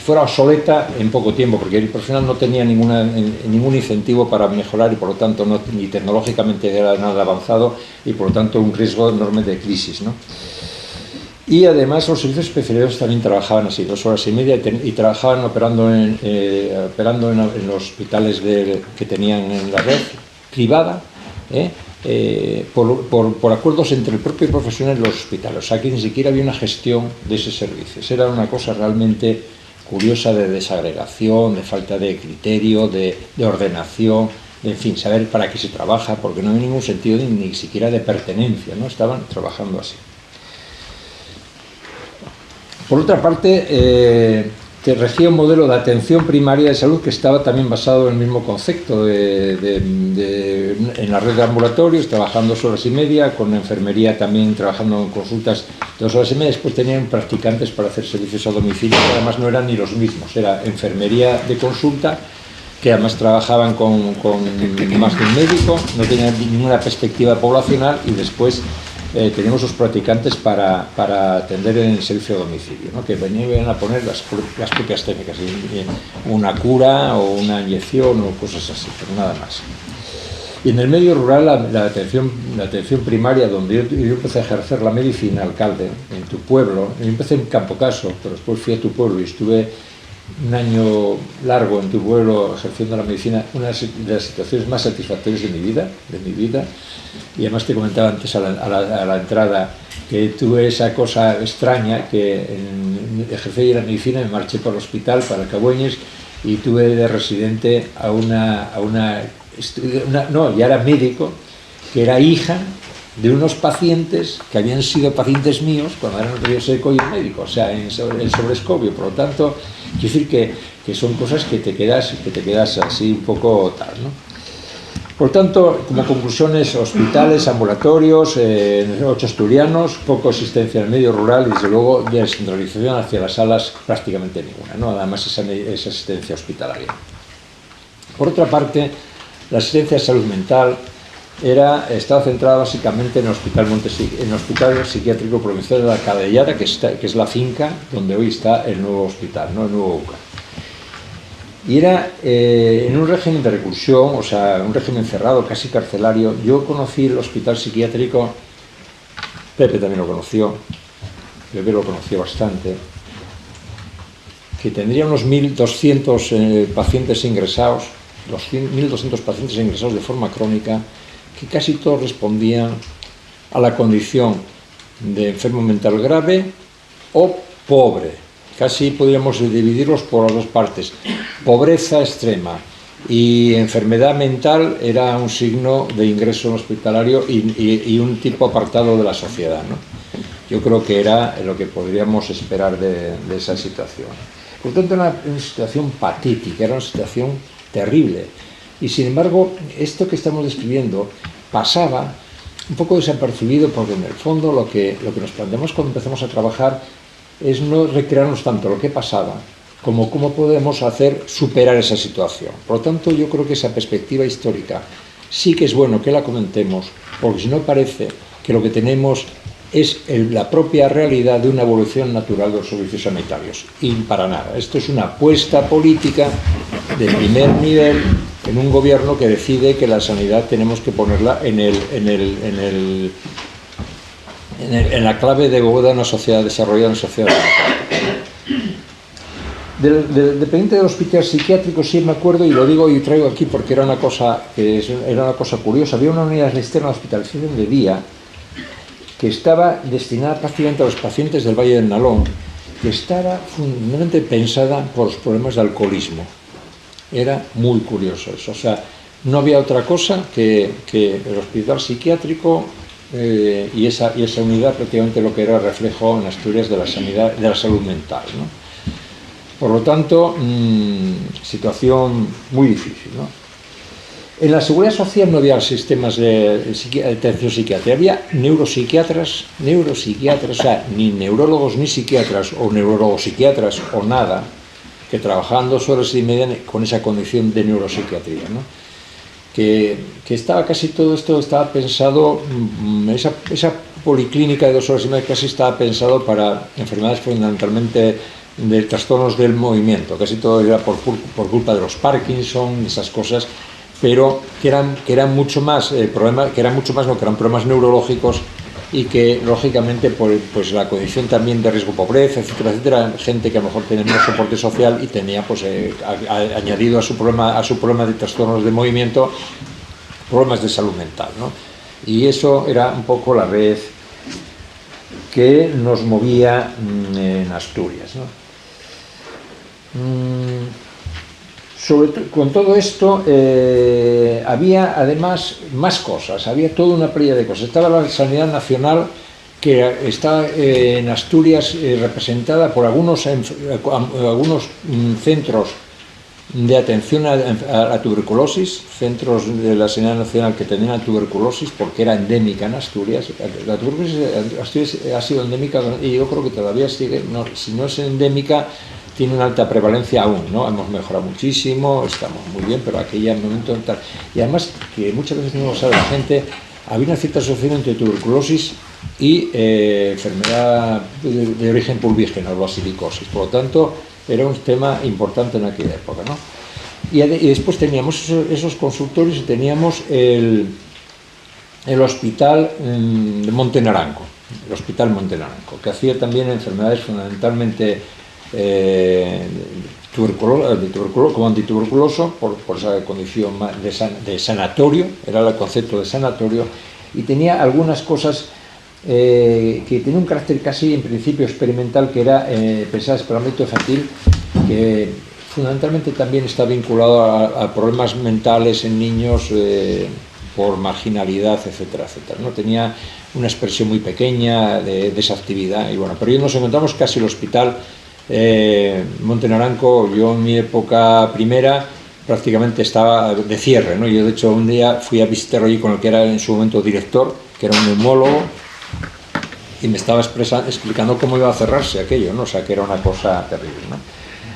Speaker 3: fuera obsoleta en poco tiempo, porque el profesional no tenía ningún incentivo para mejorar y por lo tanto ni tecnológicamente era nada avanzado y por lo tanto un riesgo enorme de crisis, ¿no? Y además los servicios especializados también trabajaban así, 2 horas y media, y trabajaban operando en los hospitales que tenían en la red privada, por acuerdos entre el propio profesional y los hospitales. O sea, que ni siquiera había una gestión de esos servicios. Era una cosa realmente curiosa de desagregación, de falta de criterio, de ordenación, en fin, saber para qué se trabaja, porque no había ningún sentido ni siquiera de pertenencia, ¿no? Estaban trabajando así. Por otra parte, regía un modelo de atención primaria de salud que estaba también basado en el mismo concepto en la red de ambulatorios, trabajando 2 horas y media, con enfermería también trabajando en consultas 2 horas y media. Después tenían practicantes para hacer servicios a domicilio, que además no eran ni los mismos, era enfermería de consulta, que además trabajaban con más de un médico, no tenían ninguna perspectiva poblacional, y después teníamos los practicantes para atender en el servicio a domicilio, ¿no? Que venían a poner las propias técnicas, una cura o una inyección o cosas así, pero nada más. Y en el medio rural la atención primaria, donde yo empecé a ejercer la medicina, alcalde, en tu pueblo, yo empecé en Campocaso, pero después fui a tu pueblo y estuve un año largo en tu pueblo ejerciendo la medicina, una de las situaciones más satisfactorias de mi vida, y además te comentaba antes a la entrada que tuve esa cosa extraña que ejercí la medicina, me marché para el hospital, para Cabueñes, y tuve de residente ya era médico, que era hija de unos pacientes que habían sido pacientes míos cuando eran Río Seco y el médico, o sea, en Sobrescobio. Por lo tanto, quiero decir que son cosas que te quedas así un poco tal, ¿no? Por tanto, como conclusiones, hospitales, ambulatorios, 8 asturianos, poca existencia en el medio rural y, desde luego, descentralización hacia las salas prácticamente ninguna, ¿no? Además, esa asistencia hospitalaria. Por otra parte, la asistencia de salud mental estaba centrada básicamente en el hospital psiquiátrico provincial de la Cadellada, que es la finca donde hoy está el nuevo hospital, ¿no? El nuevo UCA. Y era en un régimen de reclusión, o sea, un régimen cerrado, casi carcelario. Yo conocí el hospital psiquiátrico, Pepe también lo conoció, Pepe lo conoció bastante, que tendría unos 1.200 pacientes ingresados, 1.200 pacientes ingresados de forma crónica, que casi todos respondían a la condición de enfermo mental grave o pobre. Casi podríamos dividirlos por las dos partes. Pobreza extrema y enfermedad mental era un signo de ingreso hospitalario y un tipo apartado de la sociedad, ¿no? Yo creo que era lo que podríamos esperar de esa situación. Por tanto, era una situación patética, era una situación terrible. Y sin embargo, esto que estamos describiendo pasaba un poco desapercibido, porque en el fondo lo que nos planteamos cuando empezamos a trabajar es no recrearnos tanto lo que pasaba como cómo podemos hacer superar esa situación. Por lo tanto, yo creo que esa perspectiva histórica sí que es bueno que la comentemos, porque si no parece que lo que tenemos es la propia realidad de una evolución natural de los servicios sanitarios. Y para nada. Esto es una apuesta política de primer nivel en un gobierno que decide que la sanidad tenemos que ponerla en la clave de una sociedad desarrollada, una sociedad democrática. Dependiente del hospital psiquiátrico, sí me acuerdo, y lo digo y traigo aquí porque era una cosa curiosa. Había una unidad externa de hospitalización de día que estaba destinada prácticamente a los pacientes del Valle del Nalón, que estaba fundamentalmente pensada por los problemas de alcoholismo. Era muy curioso eso. O sea, no había otra cosa que el hospital psiquiátrico y esa unidad prácticamente lo que era reflejo en Asturias de la sanidad, de la salud mental, ¿no? Por lo tanto, situación muy difícil, ¿no? En la seguridad social no había sistemas de atención psiquiátrica, había neuropsiquiatras, o sea, ni neurólogos ni psiquiatras, o neurólogos psiquiatras o nada, que trabajaban 2 horas y media con esa condición de neuropsiquiatría, ¿no? Que estaba casi todo esto estaba pensado, esa policlínica de 2 horas y media casi estaba pensado para enfermedades fundamentalmente de trastornos del movimiento, casi todo era por culpa de los Parkinson, esas cosas, pero que eran mucho más problemas, que eran problemas neurológicos y que lógicamente pues la condición también de riesgo, pobreza, etcétera, etcétera, gente que a lo mejor tenía menos soporte social y tenía pues añadido a su problema de trastornos de movimiento problemas de salud mental, ¿no? Y eso era un poco la red que nos movía en Asturias, ¿no? Con todo esto había además más cosas, había toda una playa de cosas. Estaba la sanidad nacional, que está en Asturias representada por algunos centros de atención a tuberculosis, centros de la sanidad nacional que tenían tuberculosis porque era endémica en Asturias. La tuberculosis en Asturias ha sido endémica y yo creo que todavía sigue, si no es endémica, tiene una alta prevalencia aún, ¿no? Hemos mejorado muchísimo, estamos muy bien, pero aquella momento tal. Y además, que muchas veces no lo sabe la gente, había una cierta asociación entre tuberculosis y enfermedad de origen pulvígeno, basilicosis. Por lo tanto, era un tema importante en aquella época, ¿no? Y después teníamos esos consultorios y teníamos el hospital de Monte Naranco, que hacía también enfermedades fundamentalmente como antituberculoso por esa condición de sanatorio, era el concepto de sanatorio, y tenía algunas cosas que tenía un carácter casi en principio experimental, que era pensadas para el ámbito infantil, que fundamentalmente también está vinculado a problemas mentales en niños por marginalidad, etcétera, etcétera, ¿no? Tenía una expresión muy pequeña de esa actividad, y bueno, pero nos encontramos casi el hospital Monte Naranco. Yo en mi época primera prácticamente estaba de cierre, ¿no? Yo de hecho un día fui a visitarlo allí con el que era en su momento director, que era un neumólogo, y me estaba explicando cómo iba a cerrarse aquello, ¿no? O sea, que era una cosa terrible, ¿no?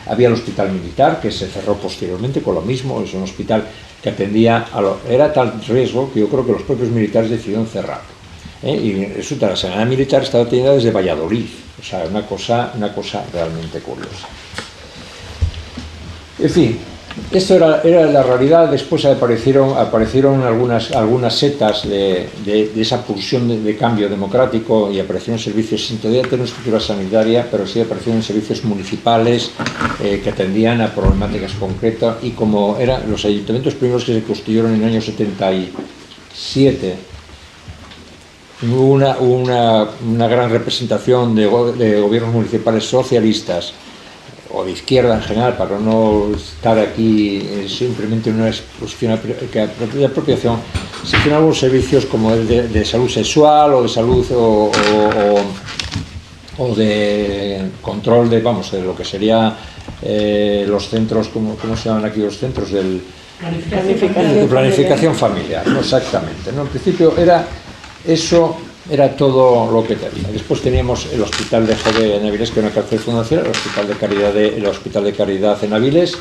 Speaker 3: Había el hospital militar, que se cerró posteriormente con lo mismo, es un hospital que atendía era tal riesgo que yo creo que los propios militares decidieron cerrarlo, ¿eh? Y resulta que la sanidad militar estaba atendida desde Valladolid, o sea, una cosa realmente curiosa. En fin, esto era la realidad. Después aparecieron algunas setas de esa pulsión de cambio democrático, y aparecieron servicios sin todavía tener una estructura sanitaria, pero sí aparecieron servicios municipales que atendían a problemáticas concretas, y como eran los ayuntamientos primeros que se constituyeron en el año 77, hubo una gran representación de gobiernos municipales socialistas o de izquierda en general, para no estar aquí simplemente en una exposición de apropiación. Se hicieron algunos servicios como el de salud sexual, o de salud o de control de lo que sería los centros, ¿cómo se llaman aquí los centros? De planificación familiar, ¿no? Exactamente, ¿no? En principio era todo lo que tenía. Después teníamos el Hospital de Jove en Avilés, que era una cárcel fundacional, el Hospital de Caridad en Avilés,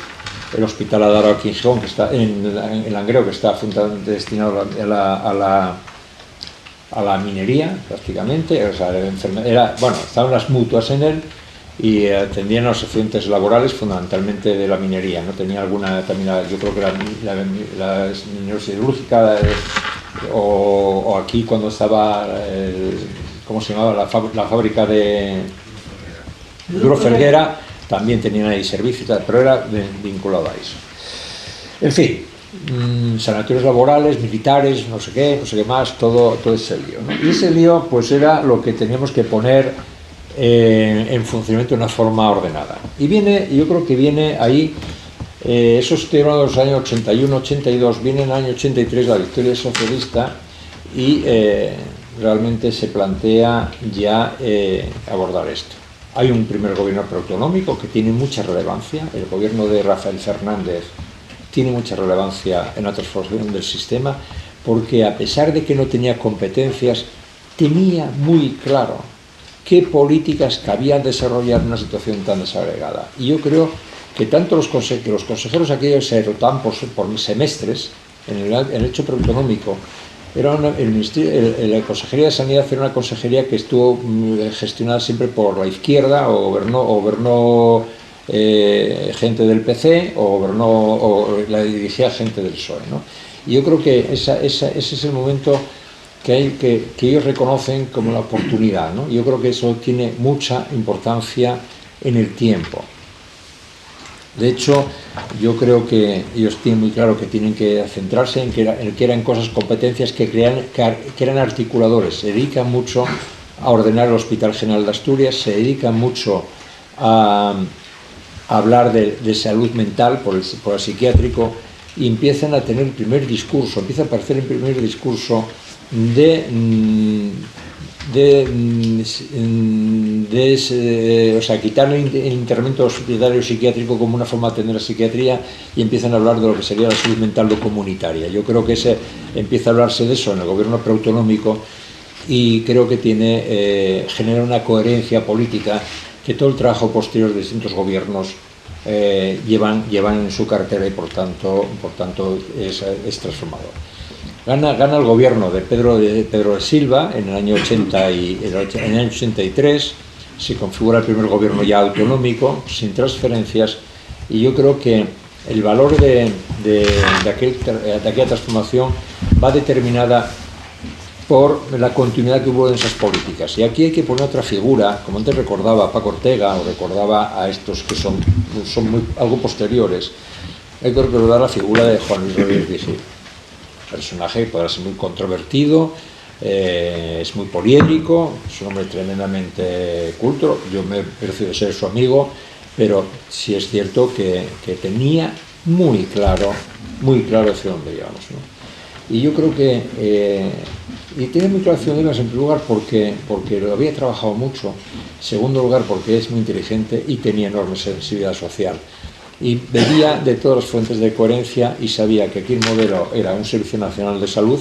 Speaker 3: el Hospital Adaro aquí en Gijón, que está en Langreo, que está fundamentalmente destinado a la minería, prácticamente. O sea, estaban las mutuas en él, y atendían a los accidentes laborales fundamentalmente de la minería, ¿no? Tenía alguna también, yo creo que la minería siderúrgica, o aquí cuando estaba ¿cómo se llamaba? La fábrica de Duro Felguera, también tenían ahí servicio y tal, pero era vinculado a eso. En fin, sanatorios laborales, militares, no sé qué más, todo ese lío, ¿no? Y ese lío pues era lo que teníamos que poner en funcionamiento de una forma ordenada. Y yo creo que viene ahí, eso estoy hablando de los años 81, 82, viene en el año 83 la victoria socialista, y realmente se plantea ya abordar esto. Hay un primer gobierno preautonómico que tiene mucha relevancia. El gobierno de Rafael Fernández tiene mucha relevancia en la transformación del sistema, porque a pesar de que no tenía competencias, tenía muy claro qué políticas cabía desarrollar en una situación tan desagregada. Y yo creo que tanto los consejeros aquellos se rotaban por semestres. En el hecho preautonómico, la Consejería de Sanidad era una consejería que estuvo gestionada siempre por la izquierda, o gobernó gente del PC, o la dirigía gente del PSOE, ¿no? Y yo creo que ese es el momento que ellos reconocen como la oportunidad, ¿no? Yo creo que eso tiene mucha importancia en el tiempo. De hecho, yo creo que ellos tienen muy claro que tienen que centrarse en que eran cosas, competencias que eran articuladores. Se dedican mucho a ordenar el Hospital General de Asturias, se dedican mucho a hablar de salud mental por el psiquiátrico, y empiezan a tener el primer discurso, empieza a aparecer el primer discurso o sea, quitar el internamiento hospitalario psiquiátrico como una forma de atender la psiquiatría, y empiezan a hablar de lo que sería la salud mental lo comunitaria. Yo creo que empieza a hablarse de eso en el gobierno preautonómico, y creo que genera una coherencia política que todo el trabajo posterior de distintos gobiernos llevan en su cartera, y por tanto es transformador. Gana el gobierno de Pedro de Silva en el año 83, se configura el primer gobierno ya autonómico, sin transferencias, y yo creo que el valor de aquella transformación va determinada por la continuidad que hubo en esas políticas. Y aquí hay que poner otra figura, como antes recordaba Paco Ortega, o recordaba a estos que son algo posteriores. Hay que recordar la figura de Juan Luis Rodríguez Vigil. Personaje que podrá ser muy controvertido, es muy poliédrico, es un hombre tremendamente culto. Yo me prefiero ser su amigo, pero sí es cierto que tenía muy claro hacia dónde íbamos, ¿no? Y yo creo que y tiene muy claro hacia dónde íbamos, en primer lugar porque lo había trabajado mucho, en segundo lugar porque es muy inteligente y tenía enorme sensibilidad social. y bebía de todas las fuentes de coherencia y sabía que aquí el modelo era un Servicio Nacional de Salud,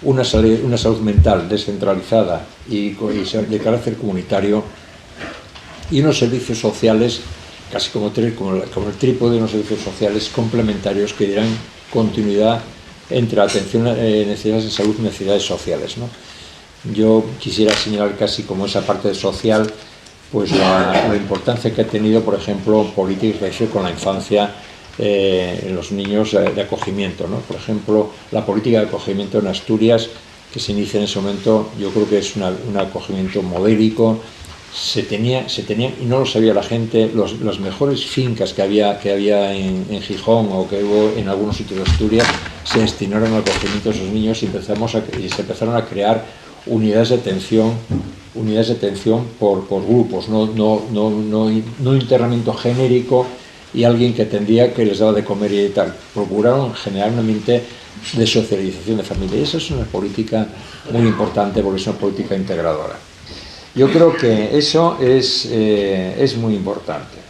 Speaker 3: una salud mental descentralizada y de carácter comunitario, y unos servicios sociales, casi como el trípode de unos servicios sociales complementarios que dieran continuidad entre atención a necesidades de salud y necesidades sociales, ¿no? Yo quisiera señalar casi como esa parte social, pues la importancia que ha tenido, por ejemplo, políticas que ha hecho con la infancia, en los niños de acogimiento, ¿no? Por ejemplo, la política de acogimiento en Asturias, que se inicia en ese momento, yo creo que es un acogimiento modélico. Se tenía, y no lo sabía la gente, las mejores fincas que había en Gijón o que hubo en algunos sitios de Asturias se destinaron al acogimiento de esos niños y se empezaron a crear unidades de atención por grupos, no internamiento genérico y alguien que atendía, que les daba de comer y tal. Procuraron generar un ambiente de socialización de familia, y esa es una política muy importante porque es una política integradora. Yo creo que eso es muy importante.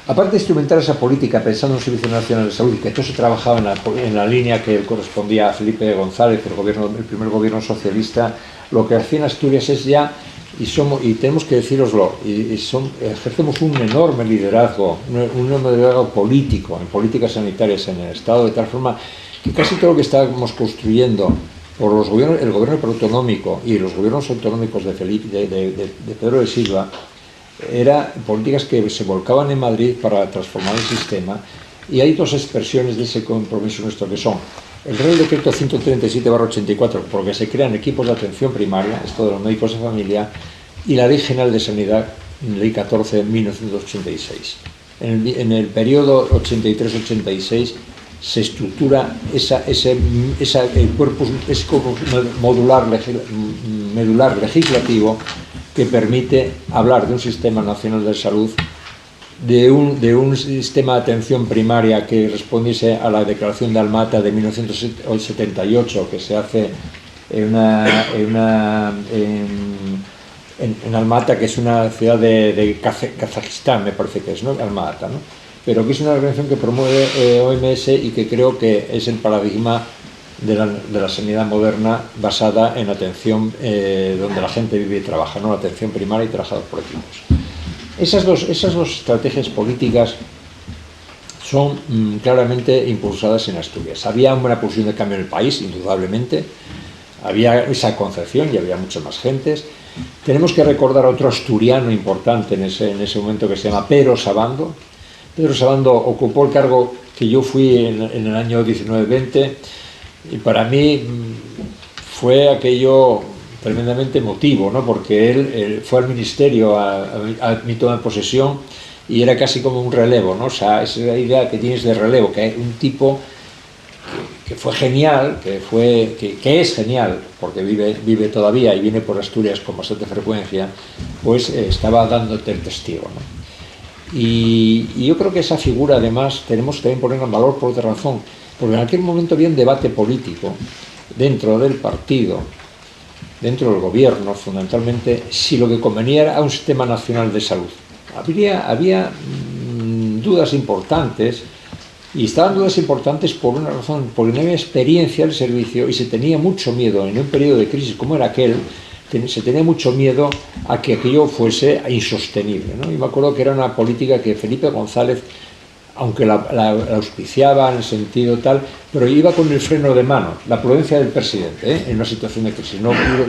Speaker 3: Aparte de instrumentar esa política pensando en un Servicio Nacional de Salud, y que todo se trabajaba en la línea que correspondía a Felipe González, el primer gobierno socialista, lo que hacía en Asturias es ya, y tenemos que decíroslo, ejercemos un enorme liderazgo político, en políticas sanitarias en el Estado, de tal forma que casi todo lo que estábamos construyendo por el gobierno autonómico y los gobiernos autonómicos de Pedro de Silva, eran políticas que se volcaban en Madrid para transformar el sistema, y hay dos expresiones de ese compromiso nuestro, que son el Real Decreto 137/84, porque se crean equipos de atención primaria, esto de los médicos de familia, y la Ley General de Sanidad, Ley 14 de 1986. En el periodo 83-86 se estructura el cuerpo, es como medular legislativo que permite hablar de un sistema nacional de salud, de un sistema de atención primaria que respondiese a la Declaración de Almata de 1978, que se hace en Almata, que es una ciudad de Kazajistán, me parece que es, ¿no? Almata, ¿no? Pero que es una organización que promueve OMS y que creo que es el paradigma de la sanidad moderna basada en atención donde la gente vive y trabaja, ¿no? La atención primaria y trabajada por equipos. Esas dos estrategias políticas son claramente impulsadas en Asturias. Había una pulsión de cambio en el país, indudablemente. Había esa concepción y había muchas más gentes. Tenemos que recordar a otro asturiano importante en ese momento, que se llama Pedro Sabando. Pedro Sabando ocupó el cargo que yo fui en el año 19-20, y para mí fue aquello tremendamente emotivo, ¿no? Porque él fue al ministerio a mi toma de posesión y era casi como un relevo, ¿no? O sea, esa idea que tienes de relevo, que hay un tipo que fue genial, que es genial, porque vive todavía y viene por Asturias con bastante frecuencia, pues estaba dándote el testigo, ¿no? Y yo creo que esa figura, además, tenemos que también ponerla en valor por otra razón, porque en aquel momento había un debate político dentro del partido, dentro del gobierno, fundamentalmente, si lo que convenía era un sistema nacional de salud. Había dudas importantes, y estaban dudas importantes por una razón, porque no había experiencia del servicio y se tenía mucho miedo, en un periodo de crisis como era aquel, se tenía mucho miedo a que aquello fuese insostenible, ¿no? Y me acuerdo que era una política que Felipe González, aunque la auspiciaba en el sentido tal, pero iba con el freno de mano, la prudencia del presidente, en una situación de crisis.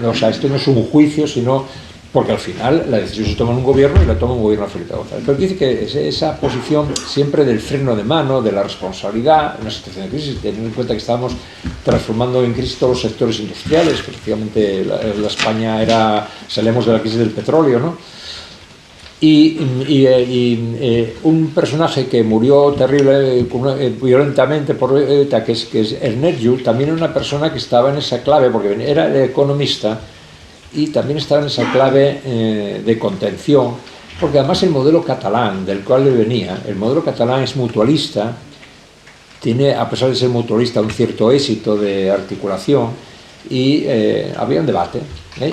Speaker 3: O sea, esto no es un juicio, sino porque al final la decisión se toma en un gobierno y la toma un gobierno de Felipe González. Pero dice que esa posición siempre del freno de mano, de la responsabilidad en una situación de crisis, teniendo en cuenta que estábamos transformando en crisis todos los sectores industriales, efectivamente la España salimos de la crisis del petróleo, ¿no? Y un personaje que murió violentamente por ETA, que es Ernest Llull, también era una persona que estaba en esa clave, porque era economista y también estaba en esa clave de contención, porque además el modelo catalán del cual le venía, el modelo catalán es mutualista, tiene, a pesar de ser mutualista, un cierto éxito de articulación, y había un debate,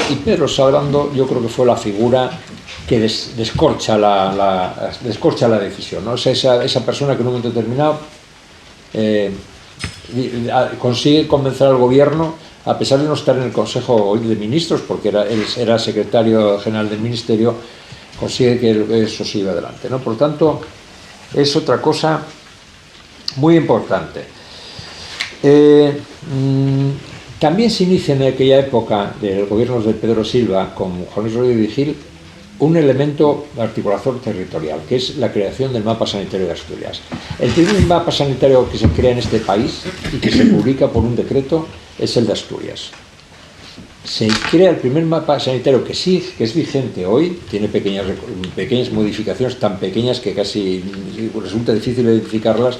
Speaker 3: y Pedro Sabando yo creo que fue la figura que descorcha la decisión, ¿no? O sea, esa persona que en un momento determinado consigue convencer al gobierno, a pesar de no estar en el Consejo de Ministros, porque era secretario general del Ministerio, consigue que eso siga adelante, ¿no? Por lo tanto, es otra cosa muy importante. También se inicia en aquella época del gobierno de Pedro Silva, con Juan Luis Rodríguez Vigil, un elemento articulador territorial, que es la creación del mapa sanitario de Asturias. El primer mapa sanitario que se crea en este país y que se publica por un decreto es el de Asturias. Se crea el primer mapa sanitario que sí, que es vigente hoy, tiene pequeñas modificaciones, tan pequeñas que casi resulta difícil identificarlas,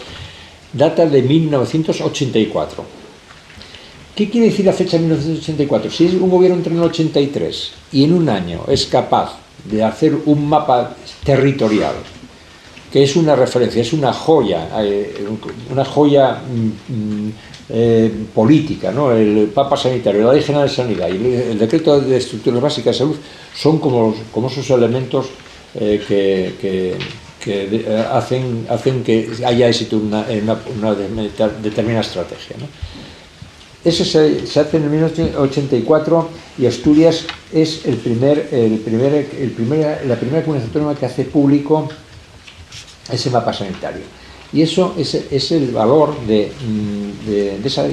Speaker 3: data de 1984. ¿Qué quiere decir la fecha de 1984? Si un gobierno entra en el 83 y en un año es capaz de hacer un mapa territorial, que es una referencia, es una joya política, ¿no? El mapa sanitario, la Ley General de Sanidad y el Decreto de Estructuras Básicas de Salud son como esos elementos que hacen que haya éxito en una determinada estrategia, ¿no? Eso se hace en 1984 y Asturias es la primera comunidad autónoma que hace público ese mapa sanitario. Y eso es el valor de esa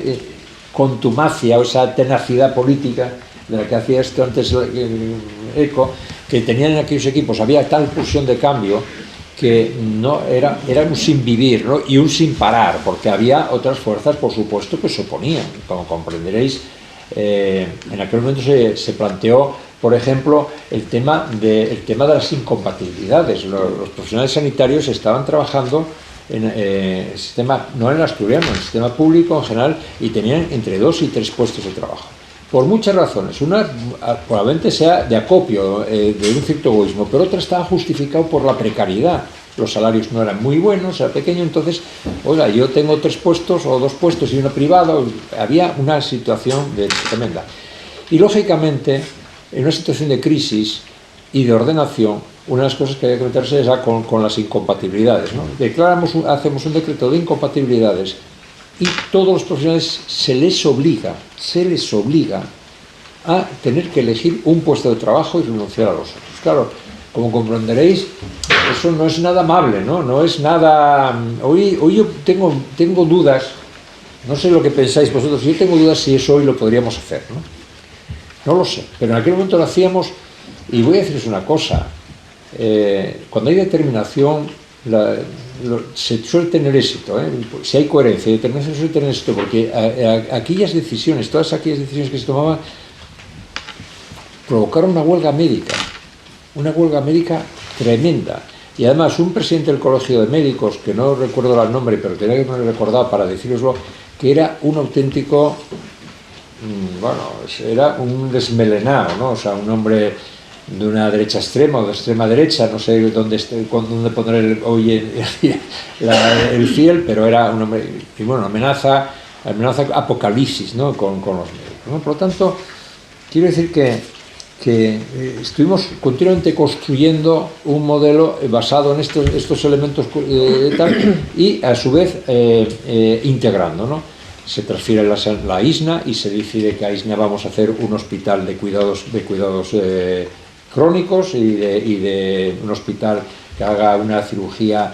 Speaker 3: contumacia o esa tenacidad política de la que hacía esto antes eco, que tenían en aquellos equipos. Había tal pulsión de cambio que no era un sin vivir, ¿no? Y un sin parar, porque había otras fuerzas, por supuesto, que se oponían. Como comprenderéis, en aquel momento se planteó, por ejemplo, el tema de las incompatibilidades. Los profesionales sanitarios estaban trabajando en el sistema, no en el asturiano, en el sistema público en general, y tenían entre 2 y 3 puestos de trabajo. Por muchas razones. Una probablemente sea de acopio, de un cierto egoísmo, pero otra estaba justificado por la precariedad. Los salarios no eran muy buenos, era pequeño, entonces, oiga, yo tengo 3 puestos o 2 puestos y uno privado. Había una situación tremenda. Y lógicamente, en una situación de crisis y de ordenación, una de las cosas que había que meterse es con las incompatibilidades, ¿no? Hacemos un decreto de incompatibilidades y todos los profesionales se les obliga a tener que elegir un puesto de trabajo y renunciar a los otros. Claro, como comprenderéis, eso no es nada amable, ¿no? No es nada... Hoy yo tengo dudas, no sé lo que pensáis vosotros, yo tengo dudas si eso hoy lo podríamos hacer, ¿no? No lo sé, pero en aquel momento lo hacíamos. Y voy a decirles una cosa, cuando hay determinación se suele tener éxito, si hay coherencia y determinación se suele tener éxito, porque aquellas decisiones, todas aquellas decisiones que se tomaban provocaron una huelga médica tremenda. Y además un presidente del Colegio de Médicos, que no recuerdo el nombre, pero tenía que me recordado para deciroslo, que era un auténtico, era un desmelenado, ¿no? O sea, un hombre de una derecha extrema o de extrema derecha, no sé dónde poner hoy el fiel, pero era un hombre, y bueno, amenaza apocalipsis, ¿no? con los médicos, ¿no? Por lo tanto, quiero decir que estuvimos continuamente construyendo un modelo basado en estos elementos y a su vez integrando, ¿no? Se transfiere la ISNA y se decide que a ISNA vamos a hacer un hospital de cuidados crónicos y de un hospital que haga una cirugía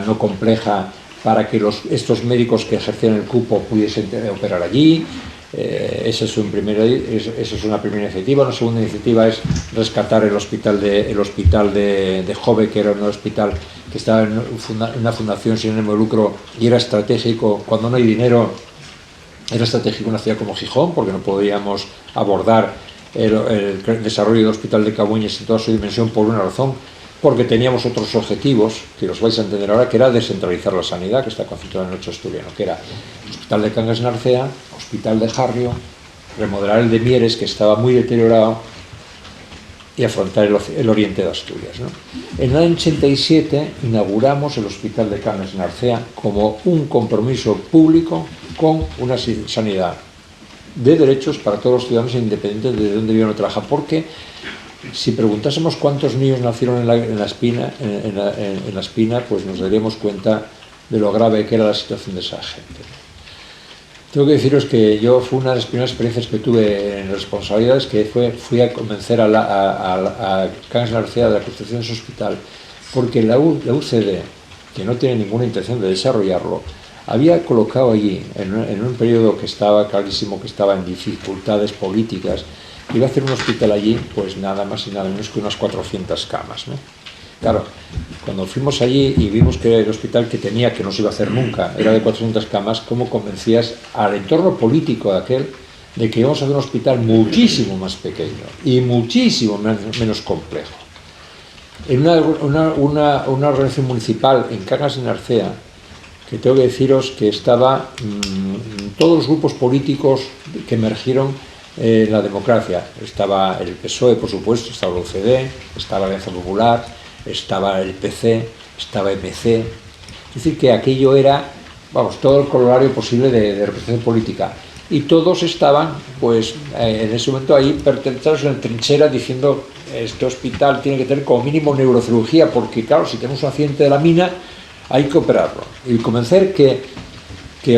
Speaker 3: no compleja para que estos médicos que ejercían el cupo pudiesen operar allí. Esa es una primera iniciativa. Una segunda iniciativa es rescatar el hospital de Jove, que era un hospital que estaba en una fundación sin ánimo de lucro y era estratégico. Cuando no hay dinero, era estratégico en una ciudad como Gijón, porque no podíamos abordar el desarrollo del hospital de Cabueñes en toda su dimensión por una razón, porque teníamos otros objetivos que los vais a entender ahora, que era descentralizar la sanidad, que está concentrada en el 8 asturiano, que era el hospital de Cangas Narcea, hospital de Jarrio, remodelar el de Mieres, que estaba muy deteriorado, y afrontar el oriente de Asturias, ¿no? En el año 87 inauguramos el hospital de Cangas Narcea como un compromiso público con una sanidad de derechos para todos los ciudadanos independientes de dónde vivan o trabajan, porque si preguntásemos cuántos niños nacieron en la espina, pues nos daríamos cuenta de lo grave que era la situación de esa gente. Tengo que deciros que yo fue una de las primeras experiencias que tuve en responsabilidades, que fui a convencer a Cangas García de la construcción de ese hospital, porque la UCD, que no tiene ninguna intención de desarrollarlo, había colocado allí, en un periodo que estaba clarísimo que estaba en dificultades políticas, iba a hacer un hospital allí, pues nada más y nada menos que unas 400 camas, ¿no? Claro, cuando fuimos allí y vimos que el hospital que tenía, que no se iba a hacer nunca, era de 400 camas, ¿cómo convencías al entorno político de aquel de que íbamos a hacer un hospital muchísimo más pequeño y muchísimo menos complejo? En una organización municipal en Cangas de Narcea, que tengo que deciros que estaba todos los grupos políticos que emergieron en la democracia. Estaba el PSOE, por supuesto, estaba la UCD, estaba la Alianza Popular, estaba el PC, estaba MC. Es decir, que aquello era, vamos, todo el colorario posible de representación política. Y todos estaban, pues, en ese momento ahí pertenecidos en la trinchera diciendo este hospital tiene que tener como mínimo neurocirugía, porque, claro, si tenemos un accidente de la mina, hay que operarlo. Y convencer que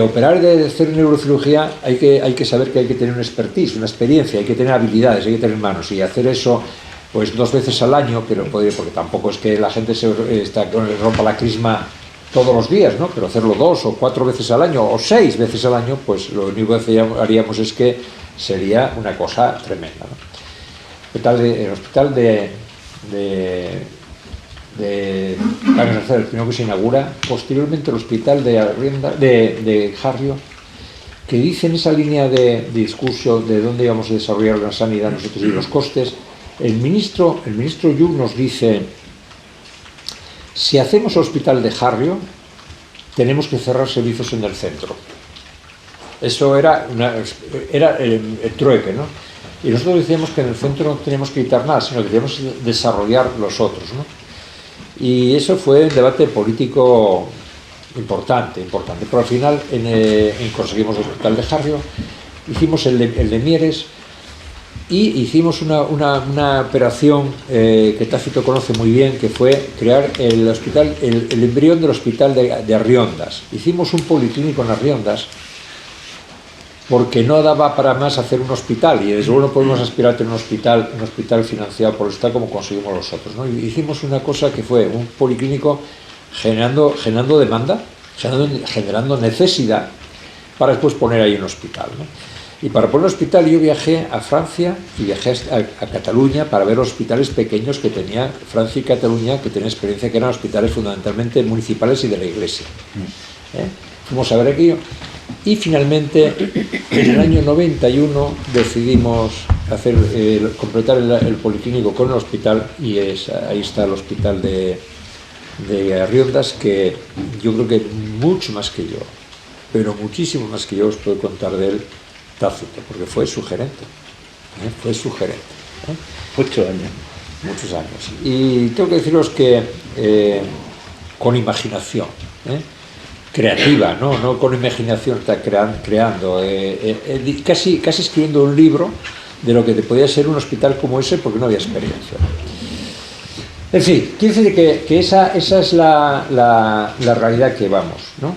Speaker 3: operar de hacer neurocirugía hay que saber que hay que tener una expertise, una experiencia, hay que tener habilidades, hay que tener manos, y hacer eso pues 2 veces al año, que lo podría, porque tampoco es que la gente se rompa la crisma todos los días, ¿no? Pero hacerlo 2 o 4 veces al año o 6 veces al año, pues lo único que haríamos es que sería una cosa tremenda, ¿no? El hospital de Cangas Narcea, el primero que se inaugura, posteriormente el hospital de Harrio, que dice en esa línea de discurso de dónde íbamos a desarrollar la sanidad nosotros y los costes, el ministro Lluch nos dice: si hacemos el hospital de Harrio, tenemos que cerrar servicios en el centro. Eso era el trueque, ¿no? Y nosotros decíamos que en el centro no teníamos que quitar nada, sino que teníamos que desarrollar los otros, ¿no? Y eso fue un debate político importante. Pero al final conseguimos el hospital de Harrio, hicimos el de Mieres, y hicimos una operación que Tácito conoce muy bien, que fue crear el embrión del hospital de Arriondas. Hicimos un policlínico en Arriondas porque no daba para más hacer un hospital, y desde luego no podemos aspirar a tener un hospital financiado por el Estado como conseguimos nosotros, ¿no? Y hicimos una cosa que fue un policlínico generando demanda, generando necesidad, para después poner ahí un hospital, ¿no? Y para poner un hospital yo viajé a Francia y viajé a Cataluña para ver hospitales pequeños que tenía Francia y Cataluña, que tenían experiencia, que eran hospitales fundamentalmente municipales y de la Iglesia. Fuimos a ver aquello. Y finalmente, en el año 91, decidimos completar el policlínico con el hospital, y ahí está el hospital de Arriondas, que yo creo que mucho más que yo, pero muchísimo más que yo, os puedo contar de él Tácito, porque fue su gerente. Muchos años. Y tengo que deciros que con imaginación, creativa, no con imaginación, está creando, casi escribiendo un libro de lo que te podía ser un hospital como ese, porque no había experiencia. En fin, quiere decir que esa es la realidad que vamos, ¿no?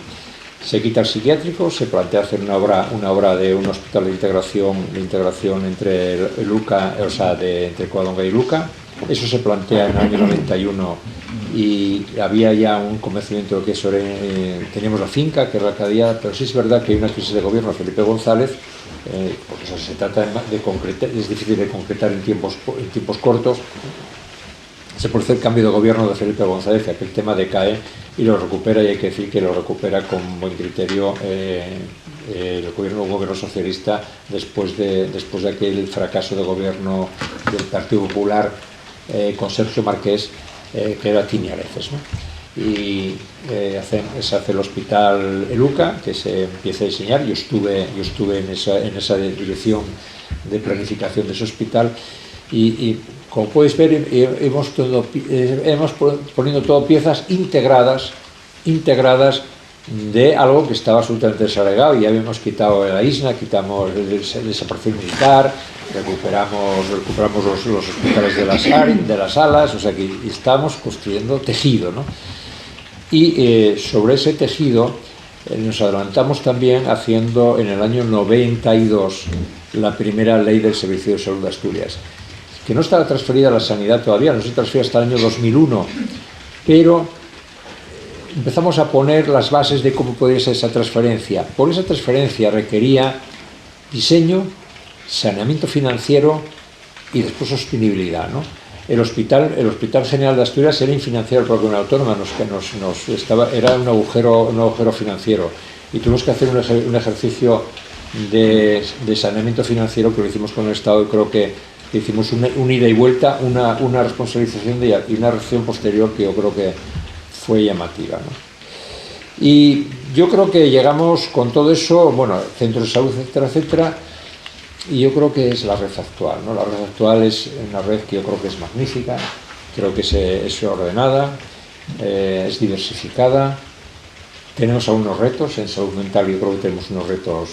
Speaker 3: Se quita el psiquiátrico, se plantea hacer una obra de un hospital de integración entre Luca, o sea, entre Covadonga y Luca. Eso se plantea en el año 91, y había ya un convencimiento de que eso teníamos la finca, que era la Cadía, pero sí es verdad que hay una crisis de gobierno de Felipe González, porque eso se trata de concretar, es difícil de concretar en tiempos cortos. Se produce el cambio de gobierno de Felipe González, y aquel tema decae y lo recupera, y hay que decir que lo recupera con buen criterio el gobierno socialista después de aquel fracaso de gobierno del Partido Popular con Sergio Marqués, que era Tiniareces, ¿no? Y se hace el hospital Eluca, que se empieza a diseñar. Yo estuve en esa dirección de planificación de ese hospital, y como podéis ver, hemos poniendo todo piezas integradas de algo que estaba absolutamente desarraigado. Ya habíamos quitado la isla, quitamos el desaparición militar, recuperamos los hospitales de las alas, o sea que estamos construyendo tejido, ¿no? Y sobre ese tejido nos adelantamos también haciendo en el año 92 la primera ley del Servicio de Salud de Asturias, que no estaba transferida a la sanidad todavía, no se transfirió hasta el año 2001, pero empezamos a poner las bases de cómo podía ser esa transferencia. Por esa transferencia requería diseño, saneamiento financiero y después sostenibilidad, ¿no? El Hospital General de Asturias era infinanciado por la Comunidad Autónoma, era un agujero financiero, y tuvimos que hacer un ejercicio de saneamiento financiero que lo hicimos con el Estado, y creo que hicimos un ida y vuelta, una responsabilización y una reacción posterior que yo creo que fue llamativa, ¿no? Y yo creo que llegamos con todo eso, bueno, centros de salud, etcétera, etcétera, y yo creo que es la red actual, ¿no? La red actual es una red que yo creo que es magnífica, creo que es ordenada, es diversificada. Tenemos algunos retos en salud mental, yo creo que tenemos unos retos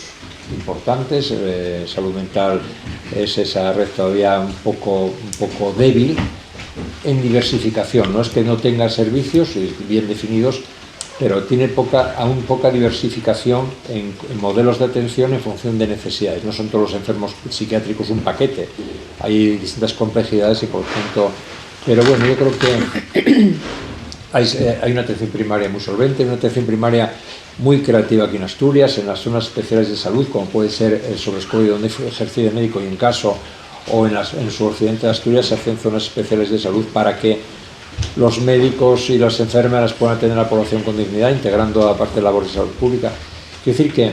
Speaker 3: importantes. Salud mental es esa red todavía un poco débil en diversificación, no es que no tenga servicios bien definidos, pero tiene aún poca diversificación en modelos de atención en función de necesidades. No son todos los enfermos psiquiátricos un paquete, hay distintas complejidades y por tanto, pero bueno, yo creo que hay una atención primaria muy solvente, una atención primaria muy creativa aquí en Asturias, en las zonas especiales de salud, como puede ser el Sobrescoy, donde ejercí de médico y en caso, o en el suroccidente de Asturias se hacen zonas especiales de salud para que los médicos y las enfermeras puedan atender a la población con dignidad, integrando a parte de labores de salud pública. Quiero decir que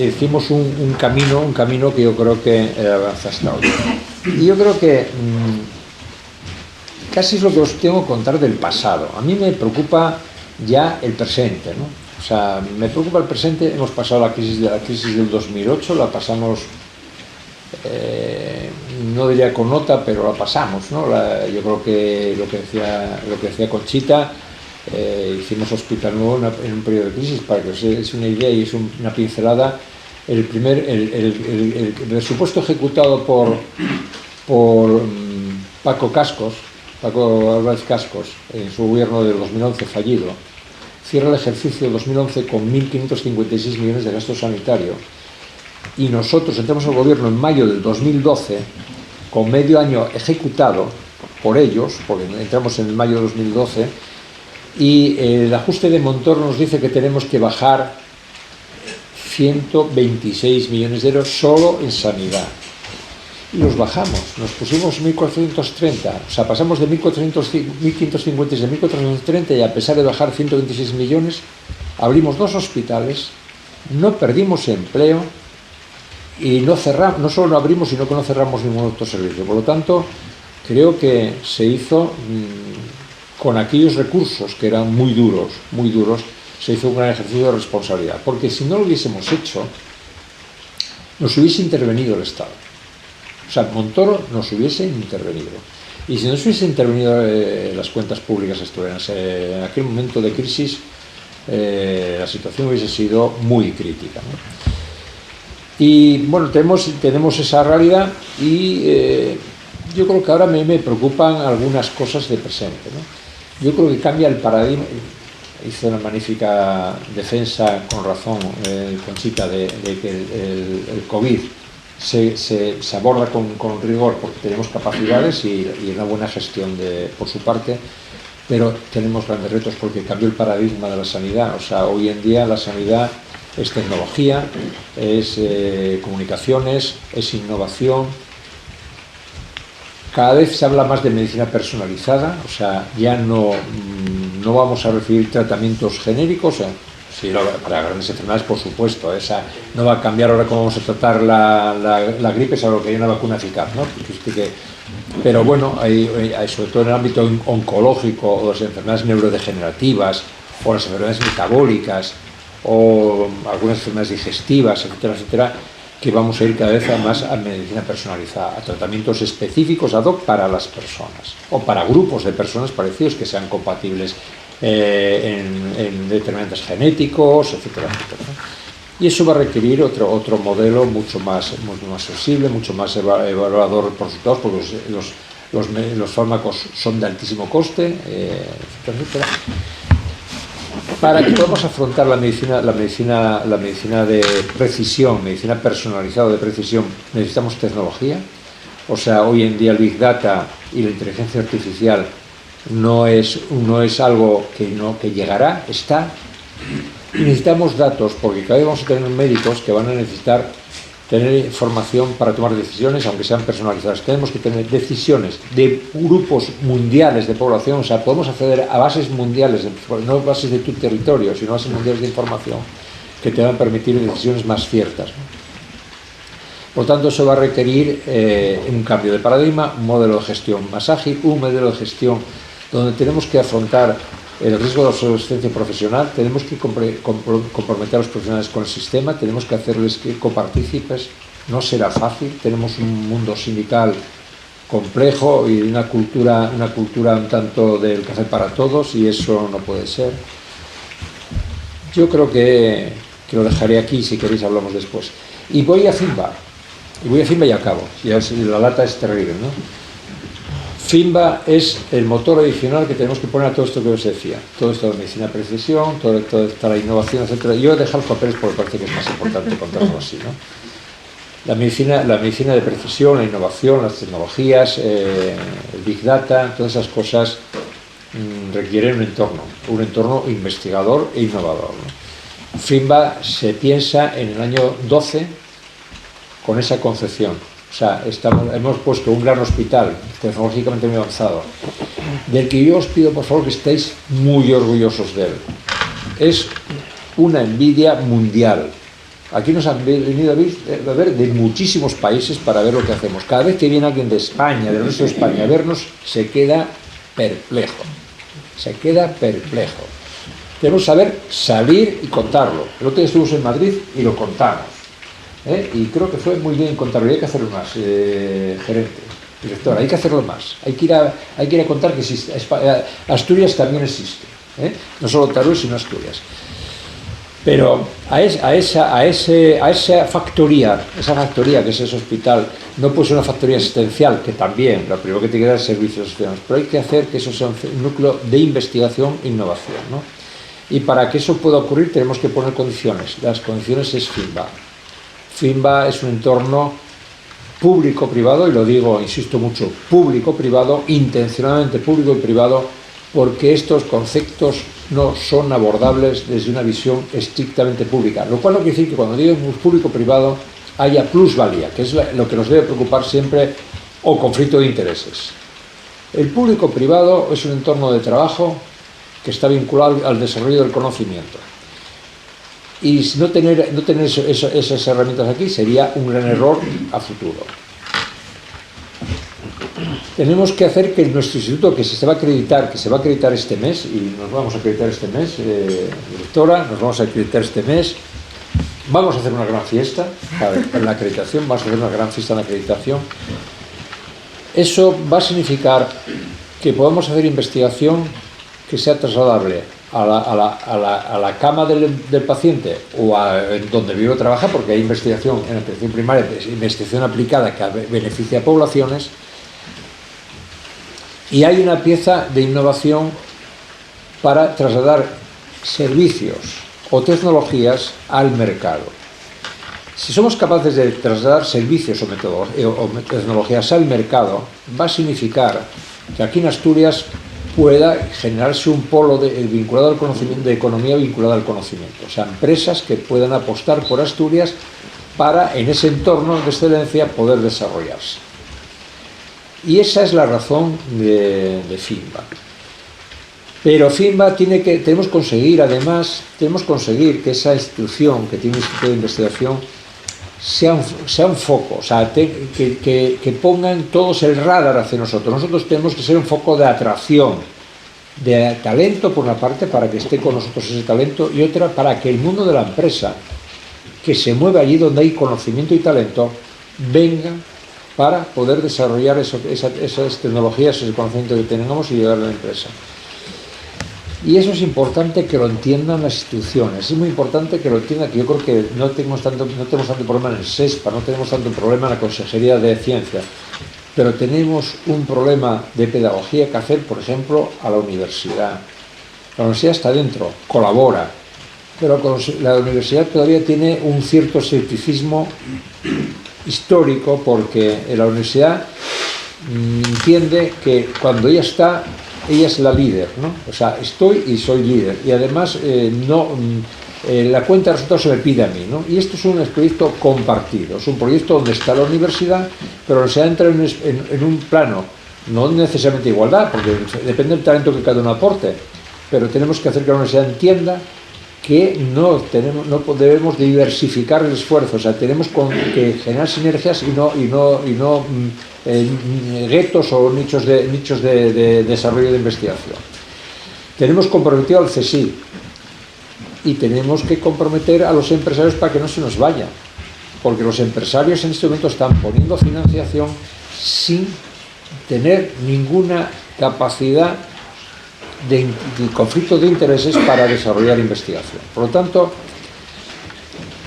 Speaker 3: hicimos un camino que yo creo que avanza hasta hoy. Y yo creo que casi es lo que os tengo que contar del pasado. A mí me preocupa ya el presente, ¿no? O sea, me preocupa el presente. Hemos pasado la crisis del 2008, la pasamos, no diría con nota, pero la pasamos, ¿no? Yo creo que lo que decía Conchita, hicimos Hospital Nuevo en un periodo de crisis. Para que os deis una idea y es una pincelada, el presupuesto ejecutado por Paco Álvarez Cascos, en su gobierno del 2011 fallido, cierra el ejercicio del 2011 con 1.556 millones de gasto sanitario, y nosotros entramos al gobierno en mayo del 2012 con medio año ejecutado por ellos, porque entramos en mayo de 2012, y el ajuste de Montoro nos dice que tenemos que bajar 126 millones de euros solo en sanidad. Y los bajamos, nos pusimos 1.430, o sea, pasamos de 1.550 de 1.430, y a pesar de bajar 126 millones, abrimos 2 hospitales, no perdimos empleo, y no solo no abrimos, sino que no cerramos ningún otro servicio. Por lo tanto, creo que se hizo con aquellos recursos que eran muy duros, se hizo un gran ejercicio de responsabilidad, porque si no lo hubiésemos hecho, nos hubiese intervenido el Estado. O sea, Montoro nos hubiese intervenido. Y si nos hubiese intervenido las cuentas públicas asturianas en aquel momento de crisis, la situación hubiese sido muy crítica, ¿no? Y bueno, tenemos esa realidad, y yo creo que ahora me preocupan algunas cosas de presente, ¿no? Yo creo que cambia el paradigma. Hizo una magnífica defensa, con razón, Conchita, de que el COVID se aborda con rigor porque tenemos capacidades y una buena gestión por su parte, pero tenemos grandes retos porque cambió el paradigma de la sanidad. O sea, hoy en día la sanidad es tecnología, es comunicaciones, es innovación. Cada vez se habla más de medicina personalizada, o sea, ya no vamos a recibir tratamientos genéricos. Sí, para grandes enfermedades, por supuesto, esa no va a cambiar ahora cómo vamos a tratar la gripe, salvo que hay una vacuna eficaz, ¿no? Pero bueno, hay, sobre todo en el ámbito oncológico, o las enfermedades neurodegenerativas, o las enfermedades metabólicas, o algunas enfermedades digestivas, etcétera, etcétera, que vamos a ir cada vez más a medicina personalizada, a tratamientos específicos ad hoc para las personas, o para grupos de personas parecidos que sean compatibles en determinantes genéticos, etcétera, etcétera, ¿no? Y eso va a requerir otro modelo mucho más sensible, mucho más evaluador por resultados, porque los fármacos son de altísimo coste, etcétera, etcétera. Para que podamos afrontar la medicina de precisión, medicina personalizada de precisión, necesitamos tecnología. O sea, hoy en día el Big Data y la inteligencia artificial no es algo que llegará, está. Y necesitamos datos, porque cada vez vamos a tener médicos que van a necesitar tener información para tomar decisiones, aunque sean personalizadas. Tenemos que tener decisiones de grupos mundiales de población, o sea, podemos acceder a bases mundiales, no bases de tu territorio, sino bases mundiales de información que te van a permitir decisiones más ciertas, ¿no? Por tanto, eso va a requerir un cambio de paradigma, un modelo de gestión más ágil, un modelo de gestión donde tenemos que afrontar el riesgo de obsolescencia profesional, tenemos que comprometer a los profesionales con el sistema, tenemos que hacerles copartícipes, no será fácil, tenemos un mundo sindical complejo y una cultura un tanto del café para todos, y eso no puede ser. Yo creo que lo dejaré aquí, si queréis hablamos después. Y voy a FINBA y acabo, la lata es terrible, ¿no? FINBA es el motor adicional que tenemos que poner a todo esto que os decía, todo esto de medicina de precisión, toda esta innovación, etc. Yo he dejado los papeles porque parece que es más importante contarlo así, ¿no? La medicina de precisión, la innovación, las tecnologías, el Big Data, todas esas cosas requieren un entorno investigador e innovador, ¿no? FINBA se piensa en el año 12 con esa concepción. O sea, hemos puesto un gran hospital tecnológicamente muy avanzado, del que yo os pido por favor que estéis muy orgullosos de él. Es una envidia mundial. Aquí nos han venido a ver de muchísimos países para ver lo que hacemos. Cada vez que viene alguien de España, del resto de España, a vernos, se queda perplejo. Tenemos que saber salir y contarlo. El otro día estuvimos en Madrid y lo contamos. Y creo que fue muy bien contarlo. Hay que hacerlo más, gerente, directora, hay que hacerlo más. Hay que ir a contar que existe. Asturias también existe, no solo Teruel, sino Asturias. Pero a esa factoría que es ese hospital, no puede ser una factoría asistencial, que también, lo primero que tiene que dar es servicios asistenciales, pero hay que hacer que eso sea un núcleo de investigación e innovación, ¿no? Y para que eso pueda ocurrir tenemos que poner condiciones. Las condiciones es FINBA. FINBA es un entorno público-privado, y lo digo, insisto mucho, público-privado, intencionadamente público y privado, porque estos conceptos no son abordables desde una visión estrictamente pública, lo cual no quiere decir que cuando digo público-privado haya plusvalía, que es lo que nos debe preocupar siempre, o conflicto de intereses. El público-privado es un entorno de trabajo que está vinculado al desarrollo del conocimiento. Y no tener esas herramientas aquí sería un gran error a futuro. Tenemos que hacer que nuestro instituto, que se va a acreditar este mes, y nos vamos a acreditar este mes, directora, nos vamos a acreditar este mes, vamos a hacer una gran fiesta en la acreditación, vamos a hacer una gran fiesta en la acreditación. Eso va a significar que podamos hacer investigación que sea trasladable a la cama del paciente o en donde vive o trabaja, porque hay investigación en atención primaria, investigación aplicada que beneficia a poblaciones, y hay una pieza de innovación para trasladar servicios o tecnologías al mercado. Si somos capaces de trasladar servicios o tecnologías al mercado, va a significar que aquí en Asturias pueda generarse un polo vinculado al conocimiento, de economía vinculada al conocimiento. O sea, empresas que puedan apostar por Asturias para, en ese entorno de excelencia, poder desarrollarse. Y esa es la razón de FINBA. Pero FINBA tenemos que conseguir que esa institución que tiene un instituto de investigación sea un foco, o sea, que pongan todos el radar hacia nosotros. Nosotros tenemos que ser un foco de atracción, de talento por una parte, para que esté con nosotros ese talento, y otra para que el mundo de la empresa, que se mueve allí donde hay conocimiento y talento, venga para poder desarrollar esas tecnologías, ese conocimiento que tengamos y llegar a la empresa. Y eso es importante que lo entiendan las instituciones, es muy importante que lo entiendan, que yo creo que no tenemos tanto problema en el SESPA, no tenemos tanto problema en la Consejería de Ciencia, pero tenemos un problema de pedagogía que hacer, por ejemplo, a la universidad. La universidad está dentro, colabora, pero la universidad todavía tiene un cierto escepticismo histórico, porque la universidad entiende que cuando ella está, ella es la líder, ¿no? O sea, estoy y soy líder, y además la cuenta de resultados se me pide a mí, ¿no? Y esto es un proyecto compartido, es un proyecto donde está la universidad, pero la universidad entra en un plano, no necesariamente de igualdad, porque depende del talento que cada uno aporte, pero tenemos que hacer que la universidad entienda que no debemos diversificar el esfuerzo, o sea, tenemos que generar sinergias y no guetos o nichos de desarrollo de investigación. Tenemos comprometido al CSIC y tenemos que comprometer a los empresarios para que no se nos vayan, porque los empresarios en este momento están poniendo financiación sin tener ninguna capacidad de conflicto de intereses para desarrollar investigación. Por lo tanto,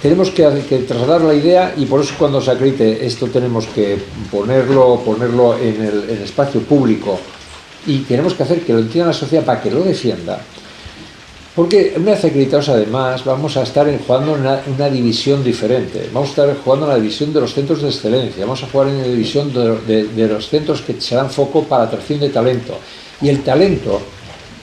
Speaker 3: tenemos que trasladar la idea, y por eso cuando se acredite esto tenemos que ponerlo en el espacio público, y tenemos que hacer que lo entienda la sociedad para que lo defienda, porque una vez acreditados además vamos a estar jugando una división diferente, vamos a estar jugando en la división de los centros de excelencia, vamos a jugar en la división de los centros que serán foco para atracción de talento, y el talento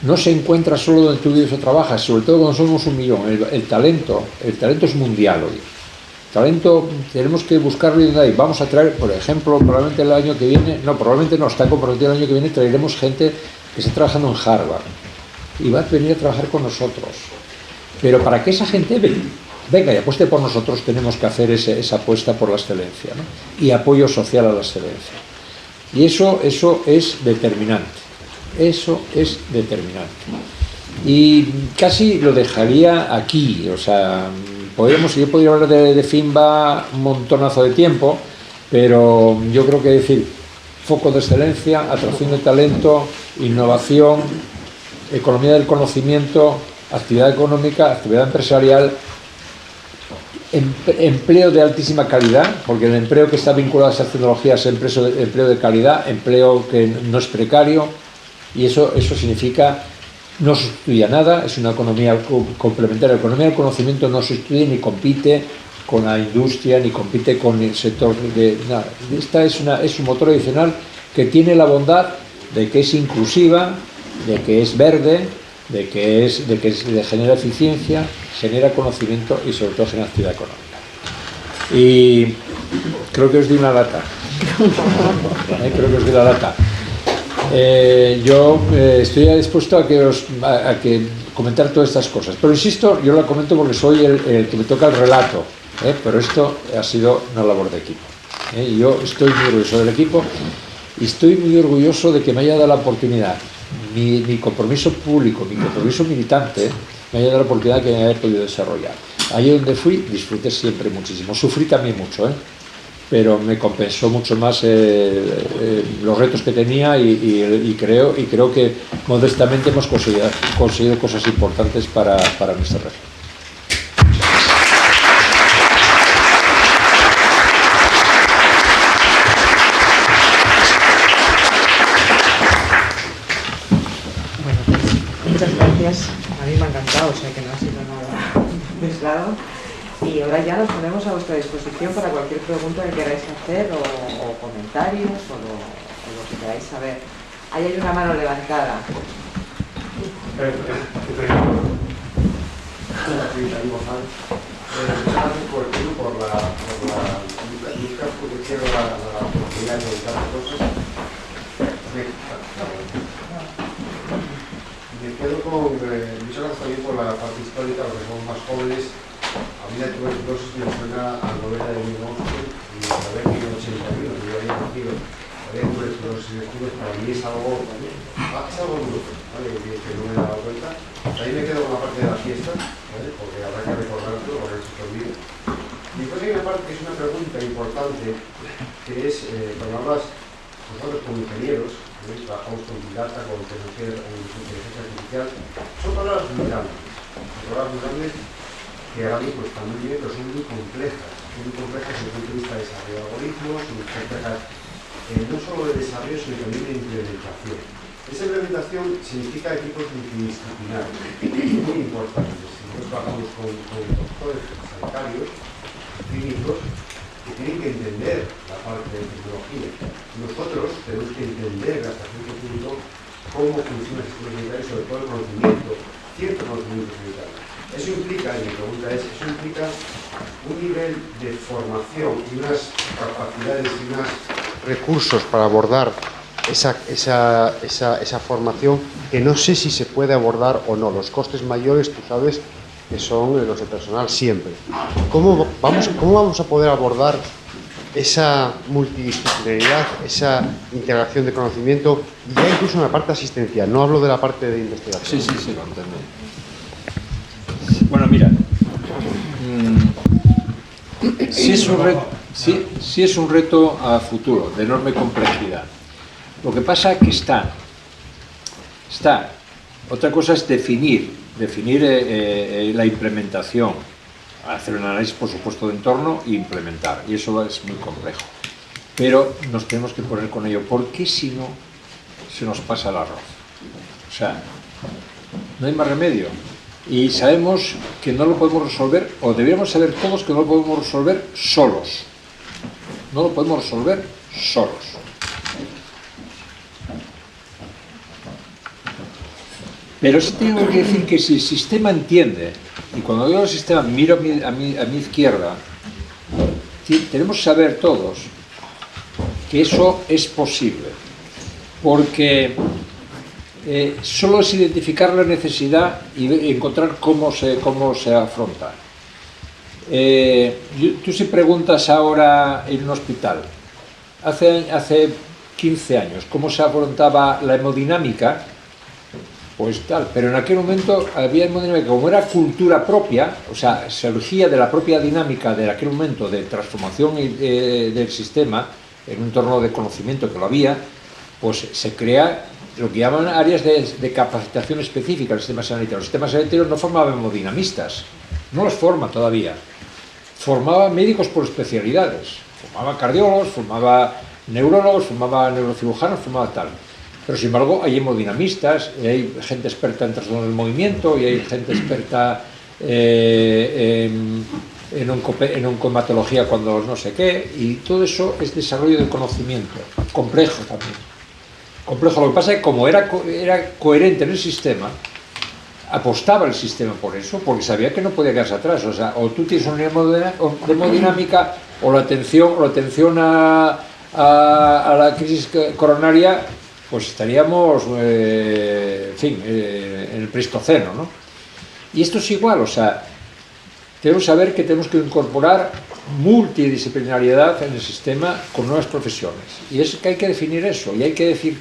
Speaker 3: no se encuentra solo donde tú vives o trabajas, sobre todo cuando somos 1 millón. El talento es mundial hoy. El talento tenemos que buscarlo de ahí. Vamos a traer, por ejemplo, probablemente el año que viene, está comprometido el año que viene, traeremos gente que está trabajando en Harvard y va a venir a trabajar con nosotros. Pero para que esa gente venga y apueste por nosotros, tenemos que hacer esa apuesta por la excelencia, ¿no? Y apoyo social a la excelencia. Y eso es determinante. Eso es determinante. Y casi lo dejaría aquí. O sea, yo podría hablar de FINVA un montonazo de tiempo, pero yo creo que decir foco de excelencia, atracción de talento, innovación, economía del conocimiento, actividad económica, actividad empresarial, empleo de altísima calidad, porque el empleo que está vinculado a esas tecnologías es empleo de calidad, empleo que no es precario. Y eso significa, no sustituye a nada, es una economía complementaria. La economía del conocimiento no sustituye ni compite con la industria, ni compite con el sector de nada. Esta es un motor adicional que tiene la bondad de que es inclusiva, de que es verde, de que genera eficiencia, genera conocimiento y sobre todo genera actividad económica. Y creo que os di una lata. Yo estoy dispuesto a que comentar todas estas cosas, pero insisto, yo la comento porque soy el que me toca el relato, pero esto ha sido una labor de equipo. Yo estoy muy orgulloso del equipo y estoy muy orgulloso de que me haya dado la oportunidad, mi compromiso público, mi compromiso militante, me haya dado la oportunidad que me haya podido desarrollar. Allí donde fui disfruté siempre muchísimo, sufrí también mucho, pero me compensó mucho más los retos que tenía y creo que modestamente hemos conseguido cosas importantes para nuestra región.
Speaker 4: Bueno, pues, muchas gracias. A mí me ha encantado, o sea que no ha sido nada aislado. Y ahora ya nos ponemos a vuestra disposición para cualquier pregunta que queráis hacer o comentarios o lo que queráis saber. Ahí hay una mano levantada.
Speaker 5: Me quedo con muchas gracias también por la parte histórica, porque somos más jóvenes. A mí la tuberculosis me suena a novela de Neil Armstrong y saber que en 81 yo había nacido, había tuberculosis de estudios, para mí es algo duro, ¿vale? Que no me he dado cuenta. Ahí me quedo con la parte de la fiesta, ¿vale? Porque habrá que recordarlo, porque eso se olvida. Y después hay una parte que es una pregunta importante, que es, cuando hablas, nosotros como ingenieros, trabajamos con Big Data, con tecnología de inteligencia artificial, son palabras muy grandes que ahora mismo están muy bien, pero son muy complejas desde el punto de vista de desarrollo de algoritmos, muy complejas no solo de desarrollo, sino también de implementación. Esa implementación significa equipos multidisciplinares, muy importantes. Nosotros trabajamos con doctores sanitarios, clínicos, que tienen que entender la parte de tecnología. Nosotros tenemos que entender hasta cierto punto cómo funciona el sistema sanitario, sobre todo el conocimiento, cierto conocimiento sanitario. Eso implica, y mi pregunta es, eso implica un nivel de formación y unas capacidades y unos recursos para abordar esa formación que no sé si se puede abordar o no. Los costes mayores, tú sabes, que son los de personal siempre. ¿Cómo vamos a poder abordar esa multidisciplinaridad, esa integración de conocimiento, y ya incluso en la parte asistencial? No hablo de la parte de investigación.
Speaker 3: Sí, lo entiendo. Bueno, mira, sí es un reto a futuro, de enorme complejidad. Lo que pasa es que está. Otra cosa es definir la implementación, hacer un análisis, por supuesto, de entorno e implementar, y eso es muy complejo. Pero nos tenemos que poner con ello, porque si no, se nos pasa el arroz. O sea, no hay más remedio. Y sabemos que no lo podemos resolver, o deberíamos saber todos que no lo podemos resolver solos. No lo podemos resolver solos. Pero sí tengo que decir que si el sistema entiende, y cuando digo el sistema miro a mi izquierda, tenemos que saber todos que eso es posible, porque solo es identificar la necesidad y encontrar cómo se afronta. Tú si preguntas ahora en un hospital, hace 15 años, ¿cómo se afrontaba la hemodinámica? Pues tal, pero en aquel momento había hemodinámica, como era cultura propia, o sea, surgía de la propia dinámica de aquel momento de transformación del sistema en un entorno de conocimiento que lo había, pues se crea lo que llaman áreas de capacitación específica del sistema sanitario. El sistema sanitario no formaba hemodinamistas, no los forma todavía, formaba médicos por especialidades, formaba cardiólogos, formaba neurólogos, formaba neurocirujanos, formaba tal. Pero sin embargo hay hemodinamistas, y hay gente experta en trastornos del movimiento, y hay gente experta en oncomatología cuando no sé qué, y todo eso es desarrollo de conocimiento, complejo también. Complejo, lo que pasa es que como era coherente en el sistema, apostaba el sistema por eso, porque sabía que no podía quedarse atrás. O sea, o tú tienes una hemodinámica, o la atención a la crisis coronaria, pues estaríamos, en el Pleistoceno, ¿no? Y esto es igual, o sea, tenemos que saber que tenemos que incorporar multidisciplinariedad en el sistema con nuevas profesiones. Y es que hay que definir eso, y hay que decir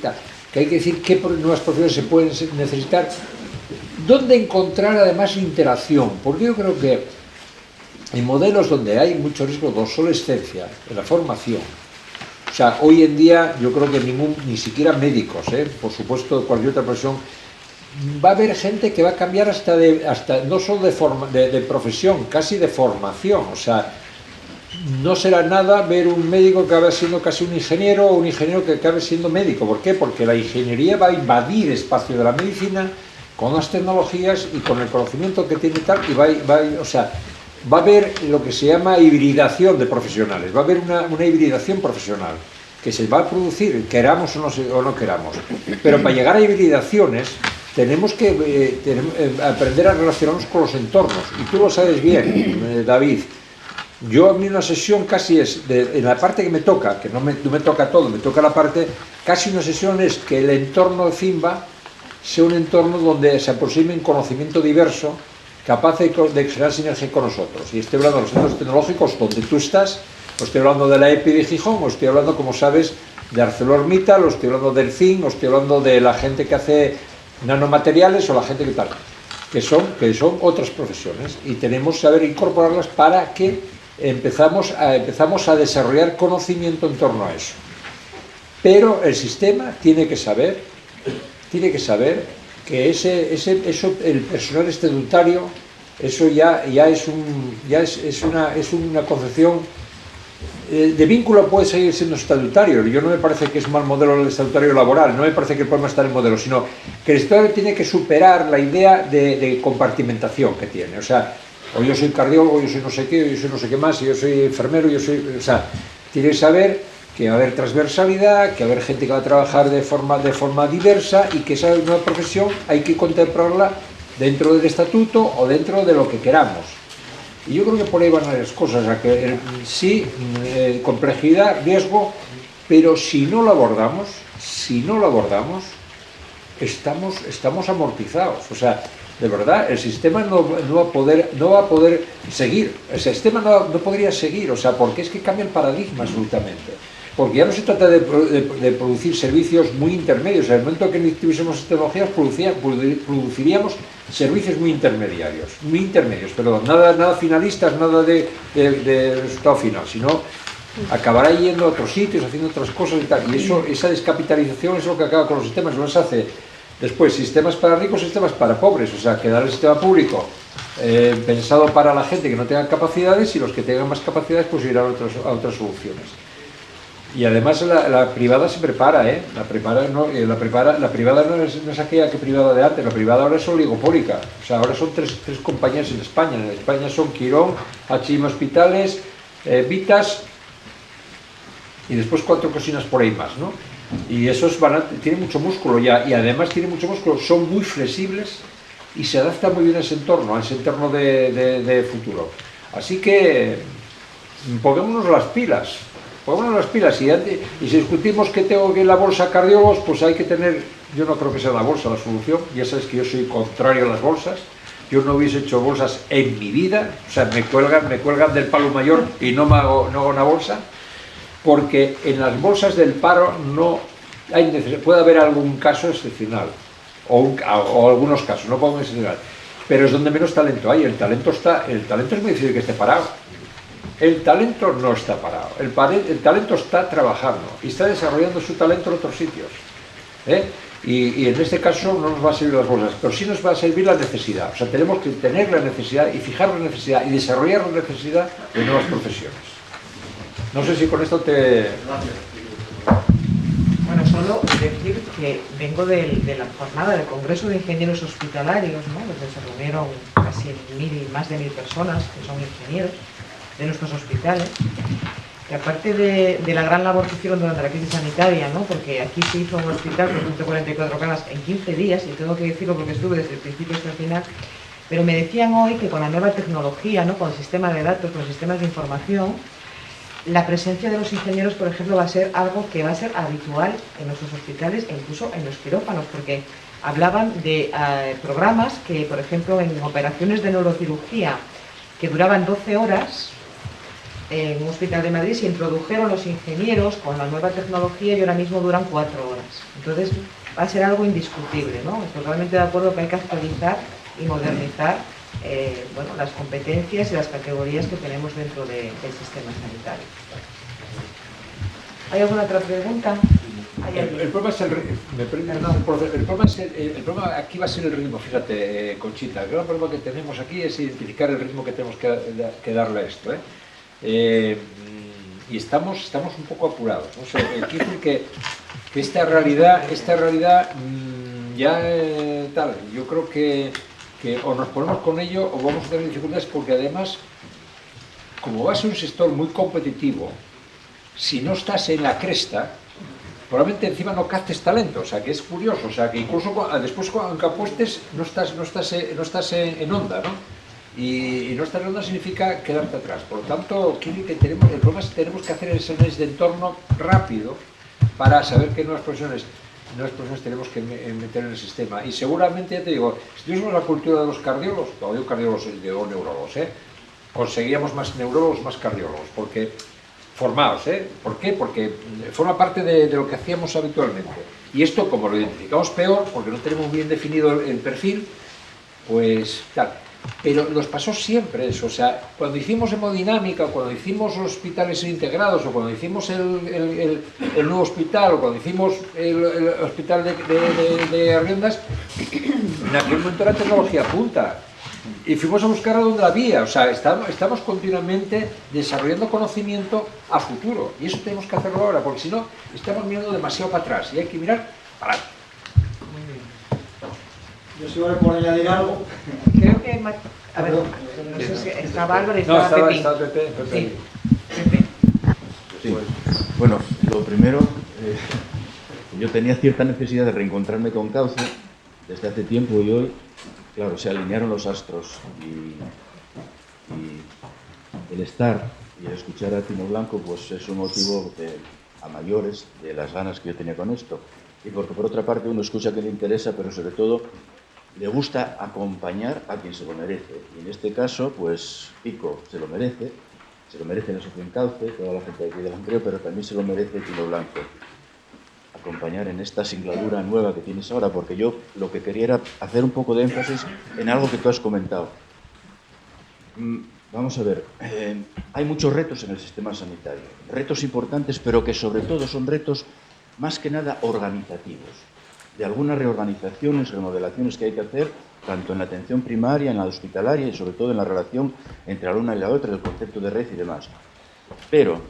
Speaker 3: qué nuevas profesiones se pueden necesitar, dónde encontrar además interacción, porque yo creo que en modelos donde hay mucho riesgo de obsolescencia en la formación, o sea, hoy en día yo creo que ni siquiera médicos, por supuesto cualquier otra profesión, va a haber gente que va a cambiar hasta no solo de profesión, casi de formación. O sea, no será nada ver un médico que acabe siendo casi un ingeniero, o un ingeniero que acabe siendo médico. ¿Por qué? Porque la ingeniería va a invadir espacio de la medicina con las tecnologías y con el conocimiento que tiene tal, y va a haber lo que se llama hibridación de profesionales, va a haber una hibridación profesional que se va a producir, queramos o no queramos. Pero para llegar a hibridaciones tenemos que aprender a relacionarnos con los entornos, y tú lo sabes bien, David. Yo, a mí una sesión casi es, en la parte que me toca, que no me toca todo, me toca la parte, casi una sesión es que el entorno de FIMBA sea un entorno donde se aproxime un conocimiento diverso, capaz de generar sinergia con nosotros. Y estoy hablando de los centros tecnológicos donde tú estás, o estoy hablando de la EPI de Gijón, o estoy hablando, como sabes, de ArcelorMittal, o estoy hablando del zinc, o estoy hablando de la gente que hace nanomateriales, o la gente que tal, que son otras profesiones, y tenemos que saber incorporarlas para que empezamos a desarrollar conocimiento en torno a eso. pero el sistema tiene que saber que el personal estatutario, eso ya es una concepción de vínculo. Puede seguir siendo estatutario. Yo no me parece que es mal modelo el estatutario laboral, no me parece que el problema está en el modelo, sino que el estatutario tiene que superar la idea de compartimentación que tiene. O sea, o yo soy cardiólogo, yo soy no sé qué, yo soy no sé qué más, yo soy enfermero, o sea, tiene que saber que va a haber transversalidad, que va a haber gente que va a trabajar de forma diversa, y que esa nueva profesión hay que contemplarla dentro del estatuto o dentro de lo que queramos. Y yo creo que por ahí van las cosas, o sea, que sí, complejidad, riesgo, pero si no lo abordamos, estamos amortizados. O sea, de verdad, el sistema no va a poder seguir, el sistema no podría seguir, o sea, porque es que cambia el paradigma absolutamente. Porque ya no se trata de producir servicios muy intermedios. En el momento que tuviésemos tecnologías, produciríamos servicios muy intermedios, perdón, nada finalistas, nada de resultado final, sino acabará yendo a otros sitios, haciendo otras cosas y tal. Y esa descapitalización es lo que acaba con los sistemas, nos hace después sistemas para ricos, sistemas para pobres. O sea, quedar el sistema público pensado para la gente que no tenga capacidades, y los que tengan más capacidades pues irán a otras soluciones. Y además la privada se prepara, la privada no es aquella que privada de antes, la privada ahora es oligopólica. O sea, ahora son tres compañías en España. En España son Quirón, HM Hospitales, Vitas, y después 4 cocinas por ahí más, ¿no? Y esos tienen mucho músculo ya, y además tienen mucho músculo, son muy flexibles y se adaptan muy bien a ese entorno de futuro. Así que pongámonos las pilas. Y si discutimos que tengo que ir a la bolsa cardiólogos, pues hay que tener, yo no creo que sea la bolsa la solución. Ya sabes que yo soy contrario a las bolsas. Yo no hubiese hecho bolsas en mi vida. O sea, me cuelgan del palo mayor y no hago una bolsa, porque en las bolsas del paro no hay necesidad. Puede haber algún caso excepcional, o algunos casos, no podemos excepcional, pero es donde menos talento hay. El talento es muy difícil que esté parado. El talento no está parado, el talento está trabajando y está desarrollando su talento en otros sitios. Y en este caso no nos va a servir las bolsas, pero sí nos va a servir la necesidad. O sea, tenemos que tener la necesidad y fijar la necesidad y desarrollar la necesidad de nuevas profesiones. No sé si con esto te...
Speaker 4: Bueno, solo decir que vengo de la jornada del Congreso de Ingenieros Hospitalarios, ¿no? Donde se reunieron más de 1000 personas que son ingenieros de nuestros hospitales, que aparte de la gran labor que hicieron durante la crisis sanitaria, ¿no? Porque aquí se hizo un hospital con 144 camas en 15 días, y tengo que decirlo porque estuve desde el principio hasta el final, pero me decían hoy que con la nueva tecnología, ¿no? Con el sistema de datos, con los sistemas de información, la presencia de los ingenieros, por ejemplo, va a ser algo que va a ser habitual en nuestros hospitales e incluso en los quirófanos, porque hablaban de programas que, por ejemplo, en operaciones de neurocirugía que duraban 12 horas, en un hospital de Madrid se introdujeron los ingenieros con la nueva tecnología y ahora mismo duran 4 horas. Entonces va a ser algo indiscutible, ¿no? Estoy totalmente de acuerdo que hay que actualizar y modernizar las competencias y las categorías que tenemos dentro del sistema sanitario. ¿Hay alguna otra pregunta?
Speaker 3: El problema es el problema aquí va a ser el ritmo. Fíjate, Conchita, el gran problema que tenemos aquí es identificar el ritmo que tenemos que darle a esto, y estamos un poco apurados, ¿no? O sea, quiero decir que esta realidad tal, yo creo que o nos ponemos con ello o vamos a tener dificultades, porque además, como va a ser un sector muy competitivo, si no estás en la cresta, probablemente encima no captes talento. O sea, que es curioso, o sea, que incluso después aunque apuestes no estás en onda, ¿no? Y no estar en onda significa quedarte atrás. Por lo tanto, el problema es que tenemos que hacer ese análisis de entorno rápido para saber qué nuevas profesiones tenemos que meter en el sistema. Y seguramente, ya te digo, si tuviésemos la cultura de los cardiólogos, o digo cardiólogos o neurólogos, conseguiríamos más neurólogos, más cardiólogos, porque formados, ¿por qué? Porque forma parte de lo que hacíamos habitualmente. Y esto, como lo identificamos peor, porque no tenemos bien definido el perfil, pues tal. pero nos pasó siempre eso. O sea, cuando hicimos hemodinámica, o cuando hicimos los hospitales integrados, o cuando hicimos el nuevo hospital, o cuando hicimos el hospital de Arriondas, en aquel momento la tecnología punta. Y fuimos a buscar a donde la había. O sea, estamos continuamente desarrollando conocimiento a futuro. Y eso tenemos que hacerlo ahora, porque si no, estamos mirando demasiado para atrás. Y hay que mirar para adelante.
Speaker 6: Yo si voy por añadir algo.
Speaker 4: Creo que... A ver, no sé si estaba Álvaro y estaba Pepe.
Speaker 3: Estaba Pepe.
Speaker 4: Sí, Pepe.
Speaker 7: Sí. Bueno, lo primero, yo tenía cierta necesidad de reencontrarme con Cauce desde hace tiempo y hoy, claro, se alinearon los astros y el estar y el escuchar a Tino Blanco pues es un motivo a mayores de las ganas que yo tenía con esto. Y porque por otra parte uno escucha que le interesa, pero sobre todo le gusta acompañar a quien se lo merece. Y en este caso, pues Pico se lo merece la Asociación Cauce, toda la gente de aquí del Langreo, pero también se lo merece Tino Blanco. Acompañar en esta singladura nueva que tienes ahora, porque yo lo que quería era hacer un poco de énfasis en algo que tú has comentado. Vamos a ver, hay muchos retos en el sistema sanitario, retos importantes, pero que sobre todo son retos más que nada organizativos, de algunas reorganizaciones, remodelaciones que hay que hacer, tanto en la atención primaria, en la hospitalaria y sobre todo en la relación entre la una y la otra, el concepto de red y demás. Pero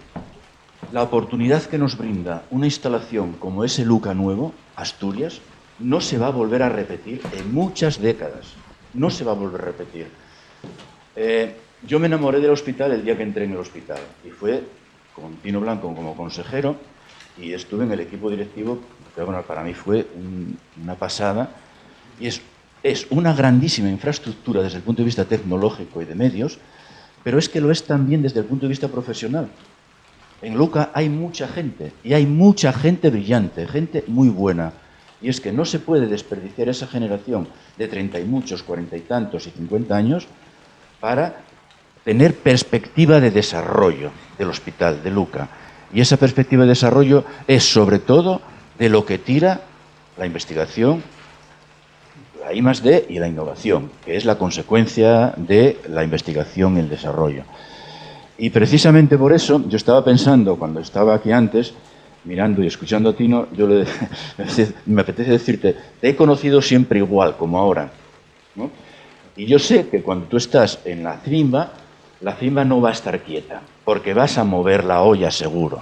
Speaker 7: la oportunidad que nos brinda una instalación como ese Luca nuevo, Asturias, no se va a volver a repetir en muchas décadas. No se va a volver a repetir. Yo me enamoré del hospital el día que entré en el hospital y fue con Tino Blanco como consejero y estuve en el equipo directivo, que bueno, para mí fue una pasada y es una grandísima infraestructura desde el punto de vista tecnológico y de medios, pero es que lo es también desde el punto de vista profesional. En Luca hay mucha gente, y hay mucha gente brillante, gente muy buena. Y es que no se puede desperdiciar esa generación de 30 y muchos, 40 y tantos y 50 años para tener perspectiva de desarrollo del hospital de Luca. Y esa perspectiva de desarrollo es sobre todo de lo que tira la investigación, la I+D y la innovación, que es la consecuencia de la investigación y el desarrollo. Y precisamente por eso, yo estaba pensando, cuando estaba aquí antes, mirando y escuchando a Tino, me apetece decirte, te he conocido siempre igual, como ahora, ¿no? Y yo sé que cuando tú estás en la cima no va a estar quieta, porque vas a mover la olla seguro.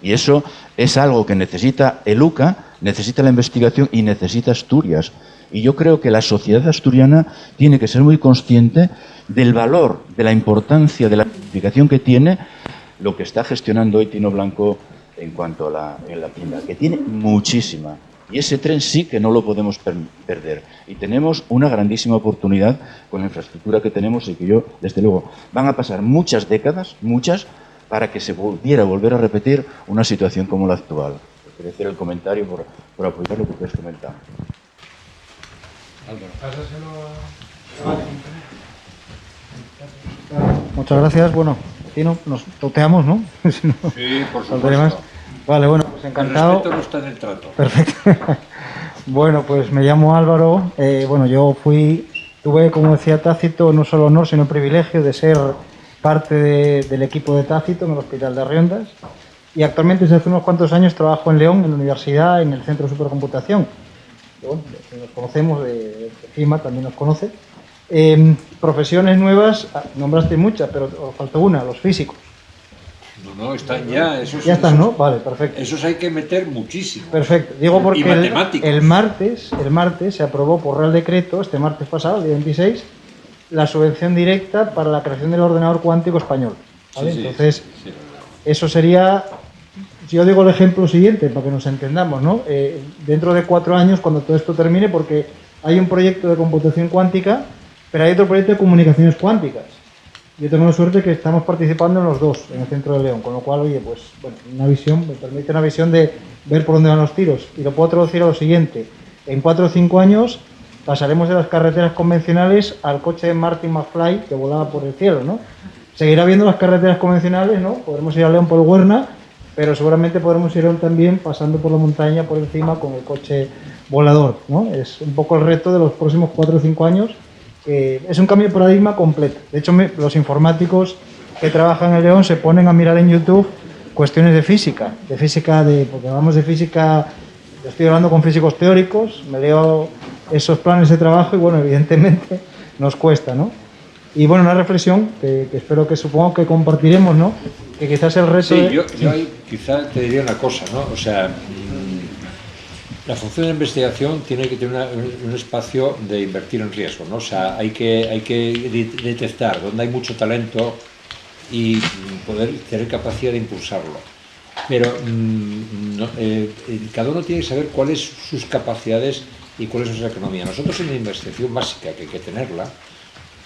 Speaker 7: Y eso es algo que necesita el UCA, necesita la investigación y necesita Asturias. Y yo creo que la sociedad asturiana tiene que ser muy consciente del valor, de la importancia, de la investigación que tiene lo que está gestionando hoy Tino Blanco en cuanto a la tienda, que tiene muchísima. Y ese tren sí que no lo podemos perder. Y tenemos una grandísima oportunidad con la infraestructura que tenemos y que yo, desde luego, van a pasar muchas décadas, muchas, para que se pudiera volver a repetir una situación como la actual. Quería hacer el comentario por apoyar lo que tú has comentado.
Speaker 6: Muchas gracias. Bueno, Tino, nos toteamos, ¿no? Si no,
Speaker 3: Sí, por
Speaker 6: saldré
Speaker 3: supuesto.
Speaker 6: Vale, bueno, pues encantado.
Speaker 3: El respeto no está en el trato.
Speaker 6: Perfecto. Bueno, pues me llamo Álvaro. Bueno, yo tuve, como decía Tácito, no solo honor, sino el privilegio de ser parte del equipo de Tácito en el Hospital de Arriondas. Y actualmente, desde hace unos cuantos años, trabajo en León, en la universidad, en el Centro de Supercomputación. Bueno, nos conocemos, de CIMA también nos conoce. Profesiones nuevas, nombraste muchas, pero os faltó una, los físicos.
Speaker 3: No, están ya.
Speaker 6: Ya están, ¿no? Vale, perfecto.
Speaker 3: Esos hay que meter muchísimo.
Speaker 6: Perfecto. Digo porque el martes se aprobó por Real Decreto, este martes pasado, el día 26, la subvención directa para la creación del ordenador cuántico español. ¿Vale?
Speaker 3: Sí,
Speaker 6: entonces,
Speaker 3: sí.
Speaker 6: Eso sería, si yo digo el ejemplo siguiente, para que nos entendamos, ¿no? Dentro de 4 años, cuando todo esto termine, porque hay un proyecto de computación cuántica, pero hay otro proyecto de comunicaciones cuánticas. Yo tengo la suerte que estamos participando en los dos, en el Centro de León, con lo cual, oye, pues, bueno, me permite una visión de ver por dónde van los tiros. Y lo puedo traducir a lo siguiente. En 4 o 5 años pasaremos de las carreteras convencionales al coche de Marty McFly que volaba por el cielo, ¿no? Seguirá habiendo las carreteras convencionales, ¿no? Podremos ir a León por Huerna, pero seguramente podremos ir a León también pasando por la montaña, por encima, con el coche volador, ¿no? Es un poco el reto de los próximos 4 o 5 años, es un cambio de paradigma completo. De hecho, los informáticos que trabajan en León se ponen a mirar en YouTube cuestiones de física, porque hablamos de física, yo estoy hablando con físicos teóricos, me leo esos planes de trabajo y bueno, evidentemente nos cuesta, ¿no? Y bueno, una reflexión que espero que supongo que compartiremos, ¿no? Que quizás el reto...
Speaker 3: Sí, yo ahí quizá te diría una cosa, ¿no? O sea, la función de investigación tiene que tener un espacio de invertir en riesgo, ¿no? O sea, hay que detectar dónde hay mucho talento y poder tener capacidad de impulsarlo. Pero cada uno tiene que saber cuáles son sus capacidades y cuál es su economía. Nosotros en la investigación básica, que hay que tenerla,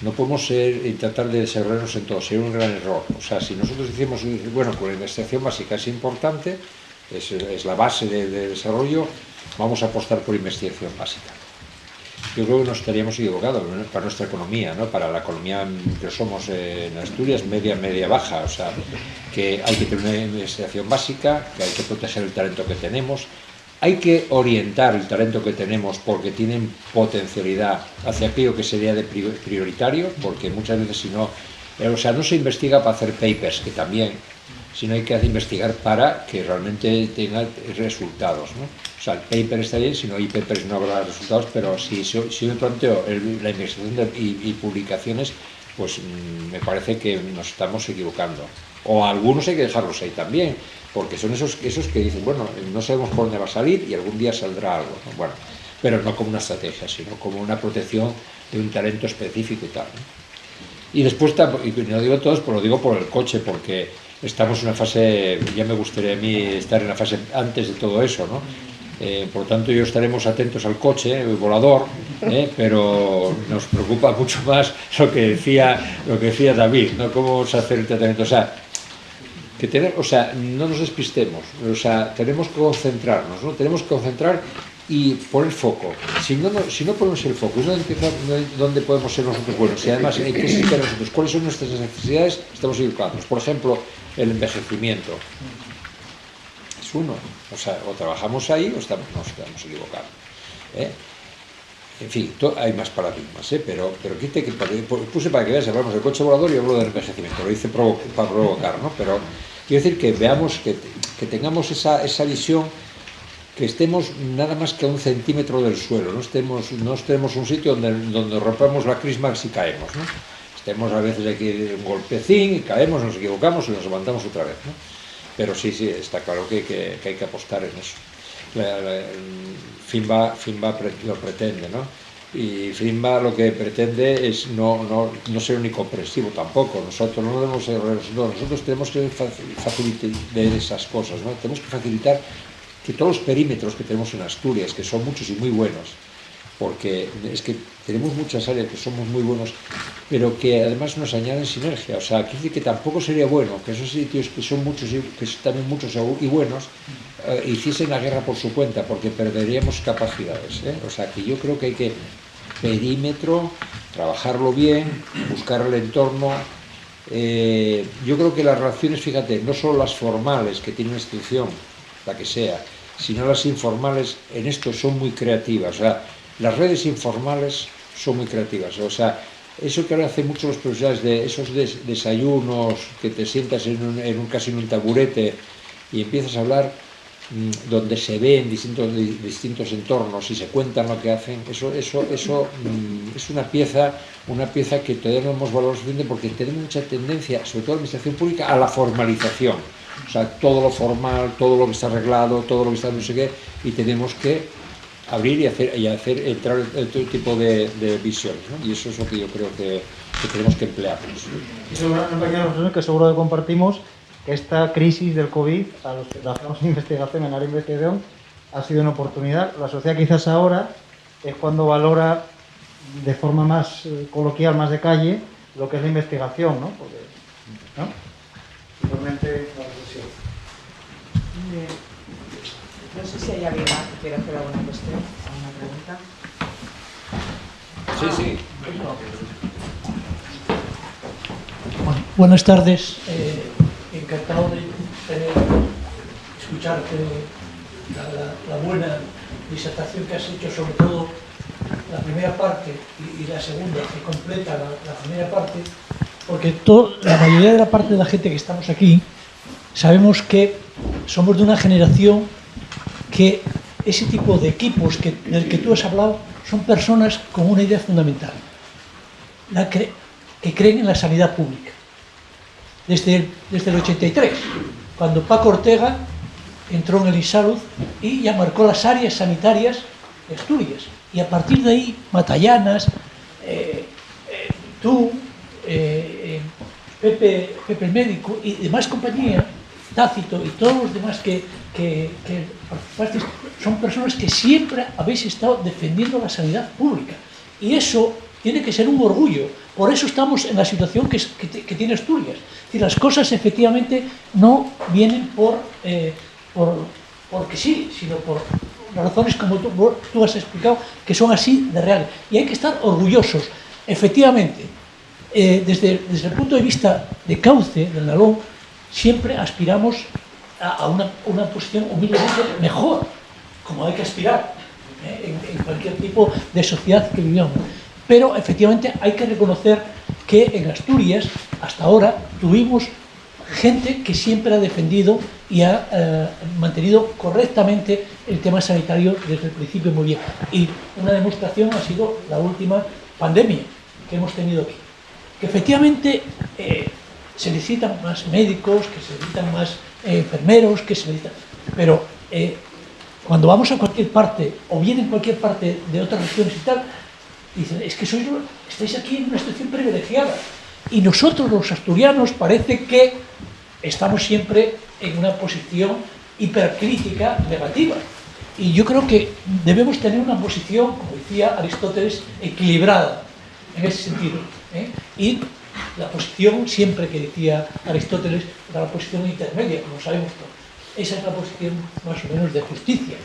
Speaker 3: no podemos tratar de desarrollarnos en todo, sería un gran error. O sea, si nosotros decimos, bueno, pues la investigación básica es importante, es la base de desarrollo, vamos a apostar por investigación básica. Yo creo que nos estaríamos equivocados, ¿no? Para nuestra economía, ¿no? Para la economía que somos en Asturias, media, baja, o sea, que hay que tener una investigación básica, que hay que proteger el talento que tenemos, hay que orientar el talento que tenemos porque tienen potencialidad hacia aquello que sería de prioritario, porque muchas veces si no, o sea, no se investiga para hacer papers, que también, sino hay que investigar para que realmente tenga resultados, ¿no? O sea, el paper está bien, si no hay papers no habrá resultados, pero si yo me planteo la investigación y publicaciones, pues me parece que nos estamos equivocando. O algunos hay que dejarlos ahí también, porque son esos que dicen, bueno, no sabemos por dónde va a salir y algún día saldrá algo, ¿no? Bueno, pero no como una estrategia, sino como una protección de un talento específico y tal, ¿no? Y después, y no digo todos, pero lo digo por el coche, porque estamos en una fase, ya me gustaría a mí estar en la fase antes de todo eso, ¿no? Por lo tanto, yo estaremos atentos al coche, el volador, pero nos preocupa mucho más lo que decía David, ¿no? Cómo vamos a hacer el tratamiento. O sea, no nos despistemos, o sea, tenemos que concentrarnos, ¿no? Tenemos que concentrar y poner foco. Si no ponemos el foco, es donde podemos ser nosotros buenos. Y además, hay que explicar nosotros cuáles son nuestras necesidades, estamos equivocados. Por ejemplo, el envejecimiento. Es uno. O sea, o trabajamos ahí o nos estamos equivocados. En fin, hay más paradigmas, pero quite que puse para que veas, hablamos del coche volador y hablo del envejecimiento, lo hice para provocar, ¿no? Pero quiero decir que veamos, que tengamos esa visión, que estemos nada más que a 1 centímetro del suelo, no estemos un sitio donde rompamos la crisma si caemos, ¿no? Estemos a veces aquí un golpecín y caemos, nos equivocamos y nos levantamos otra vez, ¿no? Pero sí, está claro que hay que apostar en eso. FINBA lo pretende, ¿no? Y FINBA lo que pretende es no ser unicomprensivo tampoco. Nosotros no debemos ser nosotros tenemos que facilitar esas cosas, ¿no? Tenemos que facilitar que todos los perímetros que tenemos en Asturias, que son muchos y muy buenos, porque es que tenemos muchas áreas que somos muy buenos, pero que además nos añaden sinergia. O sea, quiere decir que tampoco sería bueno que esos sitios que son muchos y que son también muchos y buenos hiciesen la guerra por su cuenta, porque perderíamos capacidades, ¿eh? O sea, que yo creo que hay que perímetro, trabajarlo bien, buscar el entorno. Yo creo que las relaciones, fíjate, no solo las formales que tiene una institución, la que sea, sino las informales en esto son muy creativas. O sea, las redes informales son muy creativas. O sea, eso que ahora hacen muchos los profesionales de esos desayunos que te sientas casi en un taburete y empiezas a hablar, donde se ven distintos entornos y se cuentan lo que hacen, eso es una pieza que todavía no hemos valorado suficiente, porque tenemos mucha tendencia, sobre todo en la administración pública, a la formalización. O sea, todo lo formal, todo lo que está arreglado, todo lo que está no sé qué, y tenemos que abrir y hacer entrar todo tipo de visiones, ¿no? Y eso es lo que yo creo que tenemos que emplearnos.
Speaker 6: Es una pequeña reflexión que seguro que compartimos, que esta crisis del COVID, a los que trabajamos en investigación, en área de investigación, ha sido una oportunidad. La sociedad quizás ahora es cuando valora de forma más coloquial, más de calle, lo que es la investigación, ¿no? Porque, ¿no? Simplemente la reflexión.
Speaker 4: No sé si hay alguien más que quiera hacer alguna cuestión, alguna pregunta.
Speaker 3: Sí.
Speaker 8: Bueno, buenas tardes. Encantado de escucharte la buena disertación que has hecho, sobre todo la primera parte y la segunda que completa la primera parte, porque la mayoría de la parte de la gente que estamos aquí sabemos que somos de una generación que ese tipo de equipos del que tú has hablado son personas con una idea fundamental, que creen en la sanidad pública. Desde el 83, cuando Paco Ortega entró en el INSALUD y ya marcó las áreas sanitarias de Asturias. Y a partir de ahí, Matallanas, tú, Pepe el médico y demás compañía, Tácito y todos los demás que participasteis, son personas que siempre habéis estado defendiendo la sanidad pública. Y eso tiene que ser un orgullo. Por eso estamos en la situación que tiene Asturias. Es decir, las cosas efectivamente no vienen porque sí, sino por razones como tú has explicado, que son así de reales. Y hay que estar orgullosos. Efectivamente, desde el punto de vista de cauce, del Nalón, siempre aspiramos a una posición humildemente mejor, como hay que aspirar en cualquier tipo de sociedad que vivamos. Pero efectivamente hay que reconocer que en Asturias, hasta ahora, tuvimos gente que siempre ha defendido y ha mantenido correctamente el tema sanitario desde el principio muy bien. Y una demostración ha sido la última pandemia que hemos tenido aquí. Que efectivamente se necesitan más médicos, que se necesitan más enfermeros, pero cuando vamos a cualquier parte, o bien en cualquier parte de otras regiones y tal, dicen, es que estáis aquí en una situación privilegiada. Y nosotros, los asturianos, parece que estamos siempre en una posición hipercrítica negativa. Y yo creo que debemos tener una posición, como decía Aristóteles, equilibrada en ese sentido. Y la posición, siempre que decía Aristóteles, era la posición intermedia, como sabemos todos. Esa es la posición más o menos de justicia.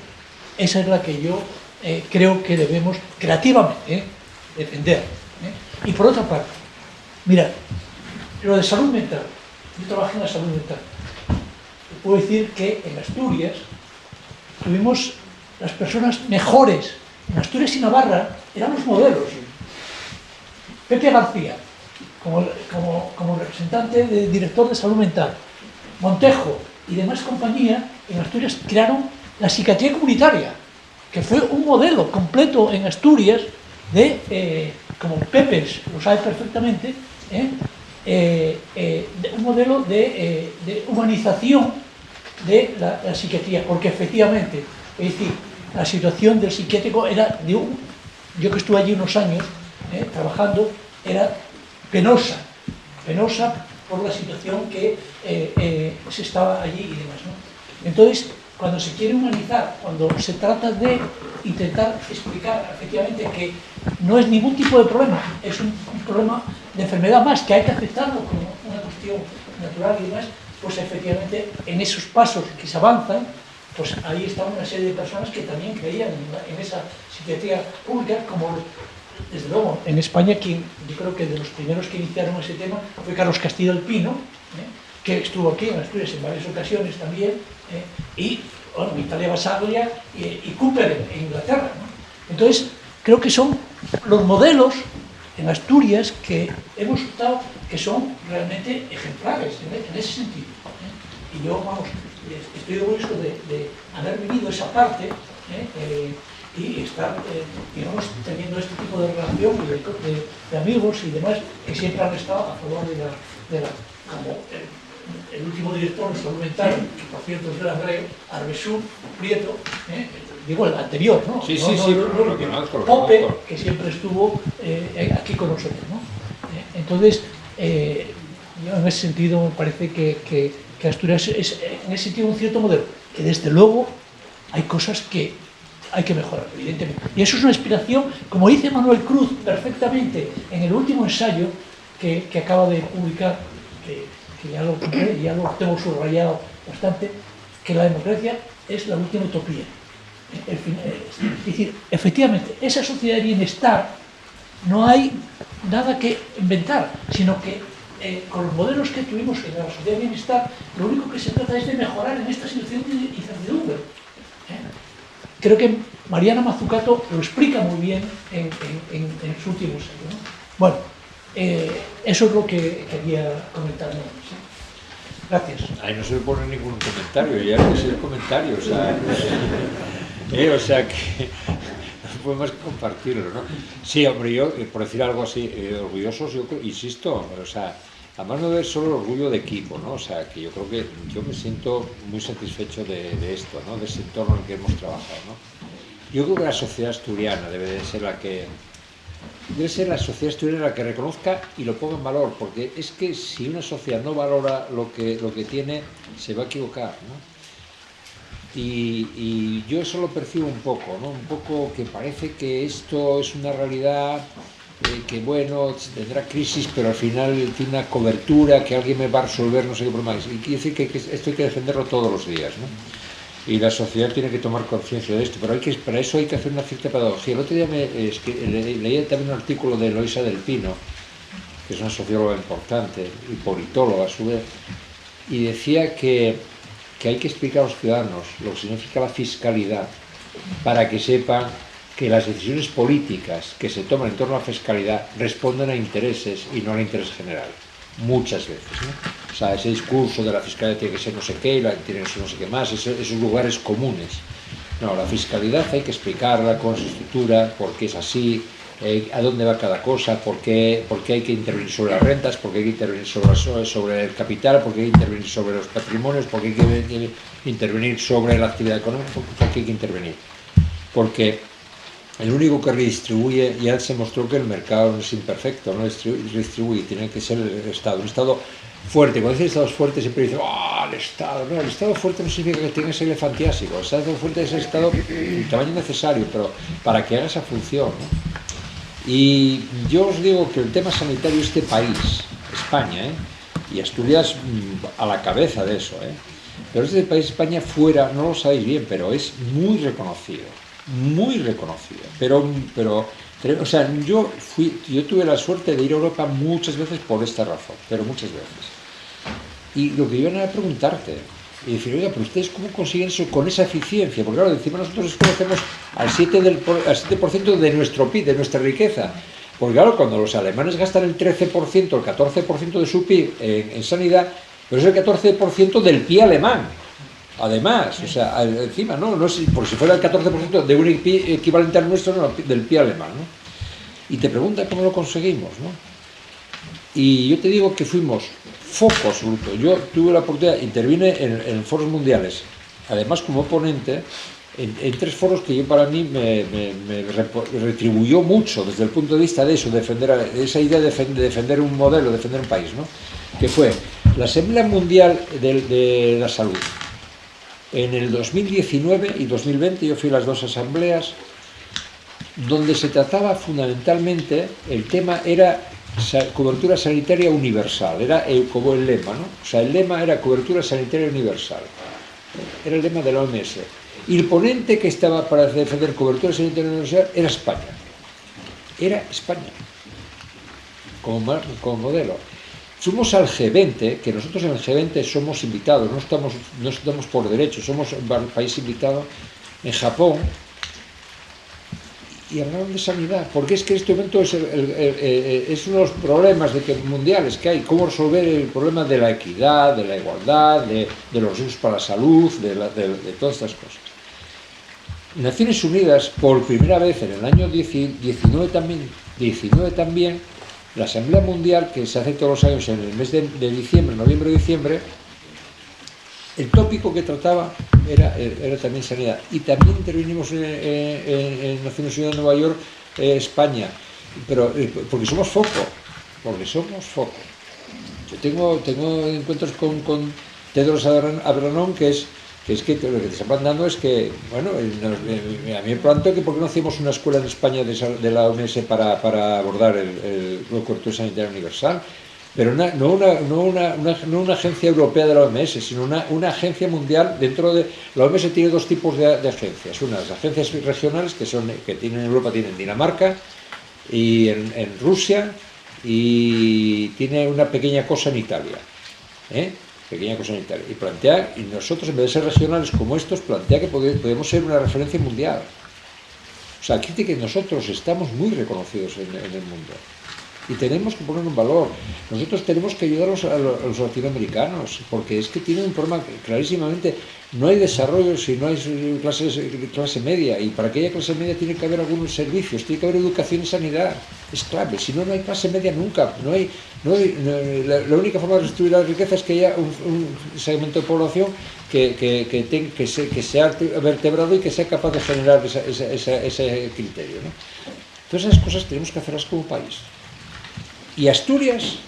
Speaker 8: Esa es la que yo creo que debemos creativamente defender. Y por otra parte, mira, lo de salud mental. Yo trabajé en la salud mental. Puedo decir que en Asturias tuvimos las personas mejores. En Asturias y Navarra eran los modelos. Pepe García, como representante de director de salud mental. Montejo y demás compañía en Asturias crearon la psiquiatría comunitaria, que fue un modelo completo en Asturias como Pepe lo sabe perfectamente, un modelo de humanización de la psiquiatría, porque efectivamente, es decir, la situación del psiquiátrico era yo que estuve allí unos años trabajando, era penosa por la situación que se estaba allí y demás, ¿no? Entonces, cuando se quiere humanizar, cuando se trata de intentar explicar efectivamente que no es ningún tipo de problema, es un problema de enfermedad más, que hay que aceptarlo como una cuestión natural y demás, pues efectivamente en esos pasos que se avanzan, pues ahí está una serie de personas que también creían en esa psiquiatría pública, como desde luego en España, yo creo que de los primeros que iniciaron ese tema fue Carlos Castillo del Pino, que estuvo aquí en Asturias en varias ocasiones también, y bueno, Italia Basaglia y Cooper en Inglaterra, ¿no? Entonces, creo que son los modelos en Asturias que hemos optado que son realmente ejemplares en ese sentido. Y yo, vamos, estoy orgulloso de haber vivido esa parte y estar, digamos, teniendo este tipo de relación de amigos y demás que siempre han estado a favor de la como el último director de salud mental, que por cierto es de Langreo, Arbesú Prieto, digo el anterior, ¿no?
Speaker 3: Sí,
Speaker 8: no, Pope, que siempre estuvo aquí con nosotros, ¿no? Entonces, yo en ese sentido me parece que Asturias es en ese sentido un cierto modelo, que desde luego hay cosas que hay que mejorar, evidentemente. Y eso es una inspiración, como dice Manuel Cruz perfectamente en el último ensayo que acaba de publicar, que ya lo tengo subrayado bastante, que la democracia es la última utopía. Es decir, efectivamente, esa sociedad de bienestar no hay nada que inventar, sino que con los modelos que tuvimos en la sociedad de bienestar, lo único que se trata es de mejorar en esta situación de incertidumbre. Creo que Mariana Mazzucato lo explica muy bien en su último ensayo, ¿no? Bueno, eso es lo que quería comentar. Gracias.
Speaker 3: Ahí no se le pone ningún comentario, ya es que es el comentario, o sea que no podemos compartirlo, ¿no? Sí, hombre, yo, por decir algo así, orgullosos, yo insisto, o sea, además no es solo el orgullo de equipo, ¿no? O sea, que yo creo que yo me siento muy satisfecho de esto, ¿no? De ese entorno en el que hemos trabajado, ¿no? Yo creo que la sociedad asturiana debe de ser la que... Debe ser la sociedad asturiana la que reconozca y lo ponga en valor, porque es que si una sociedad no valora lo que tiene, se va a equivocar, ¿no? Y yo eso lo percibo un poco, ¿no? Un poco que parece que esto es una realidad que, bueno, tendrá crisis, pero al final tiene una cobertura, que alguien me va a resolver no sé qué problema es. Y quiere decir que esto hay que defenderlo todos los días, ¿no? Y la sociedad tiene que tomar conciencia de esto, pero para eso hay que hacer una cierta pedagogía. El otro día leí también un artículo de Eloisa del Pino, que es una socióloga importante y politóloga a su vez, y decía que hay que explicar a los ciudadanos lo que significa la fiscalidad para que sepan que las decisiones políticas que se toman en torno a la fiscalidad responden a intereses y no al interés general, muchas veces, ¿no? O sea, ese discurso de la fiscalidad tiene que ser no sé qué, tiene que ser no sé qué más, esos lugares comunes. No, la fiscalidad hay que explicarla con su estructura, por qué es así, a dónde va cada cosa, por qué hay que intervenir sobre las rentas, por qué hay que intervenir sobre el capital, por qué hay que intervenir sobre los patrimonios, por qué hay que intervenir sobre la actividad económica, por qué hay que intervenir. Porque el único que redistribuye, ya se mostró que el mercado no es imperfecto, no redistribuye, tiene que ser el Estado. Un Estado fuerte. Cuando dicen estados fuertes siempre dicen, el Estado. No, el Estado fuerte no significa que tenga que ser elefantiásico. El Estado fuerte es el Estado el tamaño necesario, pero para que haga esa función, ¿no? Y yo os digo que el tema sanitario de este país, España, y Asturias a la cabeza de eso, pero este país, España, fuera, no lo sabéis bien, pero es muy reconocido, pero o sea, yo tuve la suerte de ir a Europa muchas veces por esta razón, pero muchas veces. Y lo que iban a preguntarte, y decir, oiga, pero ustedes cómo consiguen eso con esa eficiencia, porque claro, decimos nosotros que hacemos al 7% de nuestro PIB, de nuestra riqueza, porque claro, cuando los alemanes gastan el 13%, el 14% de su PIB en sanidad, pero es el 14% del PIB alemán. Además, o sea, encima, no es, por si fuera el 14% de un equivalente al nuestro, no, del PIB alemán, ¿no? Y te pregunta cómo lo conseguimos, ¿no? Y yo te digo que fuimos foco absoluto. Yo tuve la oportunidad, intervine en foros mundiales, además como ponente, en 3 foros que yo para mí me retribuyó mucho desde el punto de vista de eso, defender esa idea de defender un modelo, defender un país, ¿no? Que fue la Asamblea Mundial de la Salud. En el 2019 y 2020 yo fui a las 2 asambleas donde se trataba fundamentalmente, el tema era cobertura sanitaria universal, era como el lema, ¿no? O sea, el lema era cobertura sanitaria universal, era el lema de la OMS. Y el ponente que estaba para defender cobertura sanitaria universal era España, como modelo. Fuimos al G20, que nosotros en el G20 somos invitados, no estamos por derecho, somos un país invitado en Japón, y hablaron de sanidad, porque es que este momento es uno de los problemas mundiales que hay, cómo resolver el problema de la equidad, de la igualdad, de los riesgos para la salud, de todas estas cosas. Naciones Unidas, por primera vez en el año 19 también, la Asamblea Mundial, que se hace todos los años en el mes de diciembre, noviembre-diciembre, el tópico que trataba era también sanidad. Y también intervinimos en Naciones Unidas de Nueva York, España, pero porque somos foco. Yo tengo encuentros con Tedros Adhanom, que lo que te está mandando es que, bueno, a mí me planteo que por qué no hacemos una escuela en España de la OMS para abordar la cobertura sanitaria universal, pero no una agencia europea de la OMS, sino una agencia mundial. Dentro de la OMS tiene 2 tipos de agencias, unas agencias regionales que tienen en Europa, tienen Dinamarca y en Rusia, y tiene una pequeña cosa en Italia, y plantea, y nosotros en vez de ser regionales como estos, plantea que podemos ser una referencia mundial, O sea, aquí que nosotros estamos muy reconocidos en el mundo. Y tenemos que poner un valor. Nosotros tenemos que ayudar a los latinoamericanos, porque es que tienen un problema clarísimamente. No hay desarrollo si no hay clase media, y para que haya clase media tiene que haber algunos servicios, tiene que haber educación y sanidad. Es clave, si no, no hay clase media nunca. La única forma de distribuir la riqueza es que haya un segmento de población que sea vertebrado y que sea capaz de generar ese criterio, ¿no? Todas esas cosas tenemos que hacerlas como país. Y Asturias,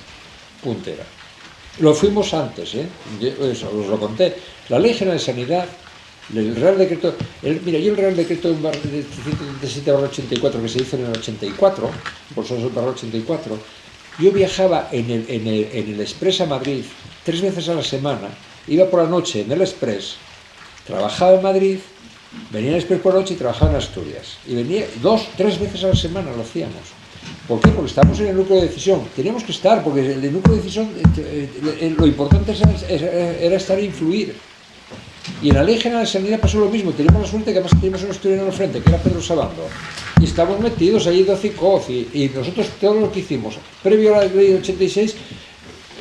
Speaker 3: puntera. Lo fuimos antes, eso os lo conté. La Ley General de Sanidad, el Real Decreto, mira, yo el Real Decreto de 137/84 que se hizo en el 84, por eso es el /84, yo viajaba en el Express a Madrid 3 veces a la semana, iba por la noche en el Express, trabajaba en Madrid, venía en el Express por la noche y trabajaba en Asturias. Y venía 2-3 veces a la semana, lo hacíamos. ¿Por qué? Porque estamos en el núcleo de decisión. Teníamos que estar, porque el núcleo de decisión, lo importante era estar e influir. Y en la Ley General de Sanidad pasó lo mismo. Tenemos la suerte que además teníamos un asturiano al frente, que era Pedro Sabando. Y estamos metidos allí de CICOZ. Y nosotros todo lo que hicimos, previo a la Ley del 86,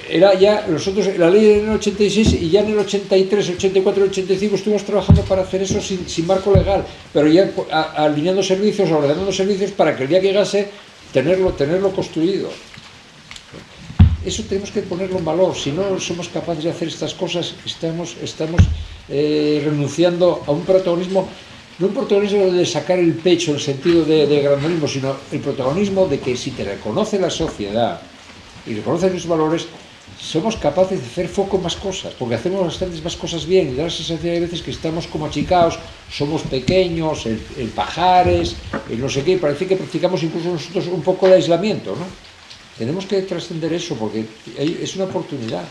Speaker 3: era ya, nosotros, la ley era en el 86 y ya en el 83, 84, 85 estuvimos trabajando para hacer eso sin marco legal, pero ya alineando servicios, ordenando servicios para que el día que llegase tenerlo construido. Eso tenemos que ponerlo en valor. Si no somos capaces de hacer estas cosas, estamos renunciando a un protagonismo, no un protagonismo de sacar el pecho en el sentido de grandolismo, sino el protagonismo de que si te reconoce la sociedad y reconoce los valores, somos capaces de hacer foco en más cosas, porque hacemos bastantes más cosas bien, y da la sensación de veces que estamos como achicados, somos pequeños, el pajares, el no sé qué, parece que practicamos incluso nosotros un poco el aislamiento, ¿no? Tenemos que trascender eso, porque es una oportunidad.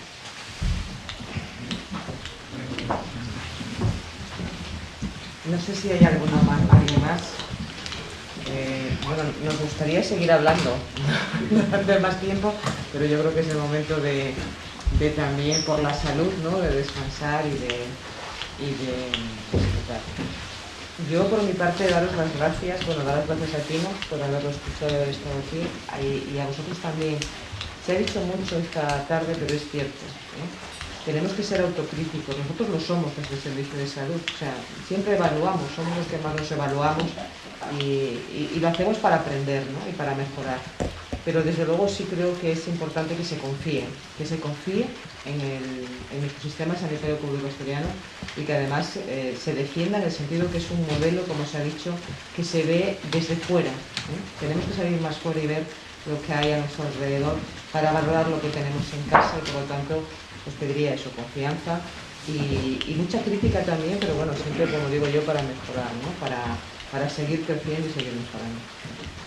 Speaker 4: No sé si hay alguien más. Bueno, nos gustaría seguir hablando durante más tiempo, pero yo creo que es el momento de también por la salud, ¿no? De descansar y de disfrutar. Yo por mi parte daros las gracias, dar las gracias a Tino por haberlo escuchado y haber estado aquí, y a vosotros también. Se ha dicho mucho esta tarde, pero es cierto, tenemos que ser autocríticos, nosotros lo somos desde el servicio de salud, o sea, siempre evaluamos, somos los que más nos evaluamos y lo hacemos para aprender, ¿no? Y para mejorar. Pero desde luego sí creo que es importante que se confíe en el sistema sanitario público asturiano y que además se defienda en el sentido que es un modelo, como se ha dicho, que se ve desde fuera. Tenemos que salir más fuera y ver lo que hay a nuestro alrededor para valorar lo que tenemos en casa, y por lo tanto os pediría eso, confianza y mucha crítica también, pero bueno, siempre, como digo yo, para mejorar, ¿no? Para seguir creciendo y seguir mejorando.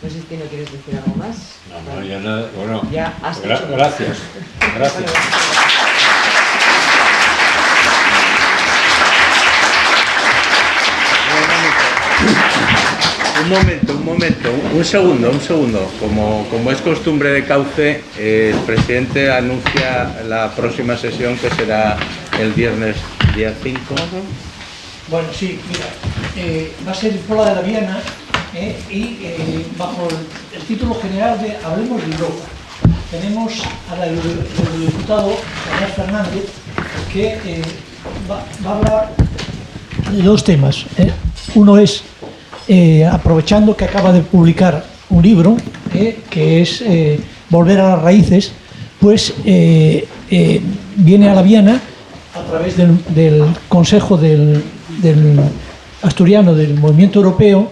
Speaker 4: No sé si Tino, ¿quieres decir algo más?
Speaker 3: No, ya nada. Bueno,
Speaker 4: ya has hecho
Speaker 3: gracias. Gracias.
Speaker 1: Un segundo. Como es costumbre de Cauce, el presidente anuncia la próxima sesión, que será el viernes día 5.
Speaker 8: Bueno, sí, mira, va a ser el Pola de la Viana y bajo el título general de Hablemos de Europa. Tenemos al diputado Daniel Fernández, que va a hablar de dos temas. Uno es, aprovechando que acaba de publicar un libro, que es Volver a las Raíces, pues viene a la Viana a través del Consejo del Asturiano del Movimiento Europeo,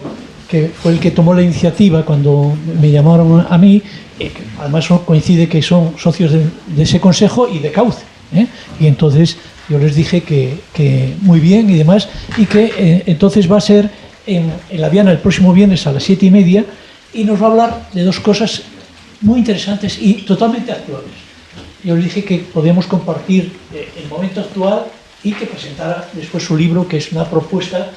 Speaker 8: que fue el que tomó la iniciativa cuando me llamaron a mí, que además coincide que son socios de ese consejo y de Cauce, y entonces yo les dije que muy bien y demás, y que entonces va a ser en la Viana el próximo viernes a las 7:30, y nos va a hablar de dos cosas muy interesantes y totalmente actuales. Yo les dije que podíamos compartir el momento actual y que presentara después su libro, que es una propuesta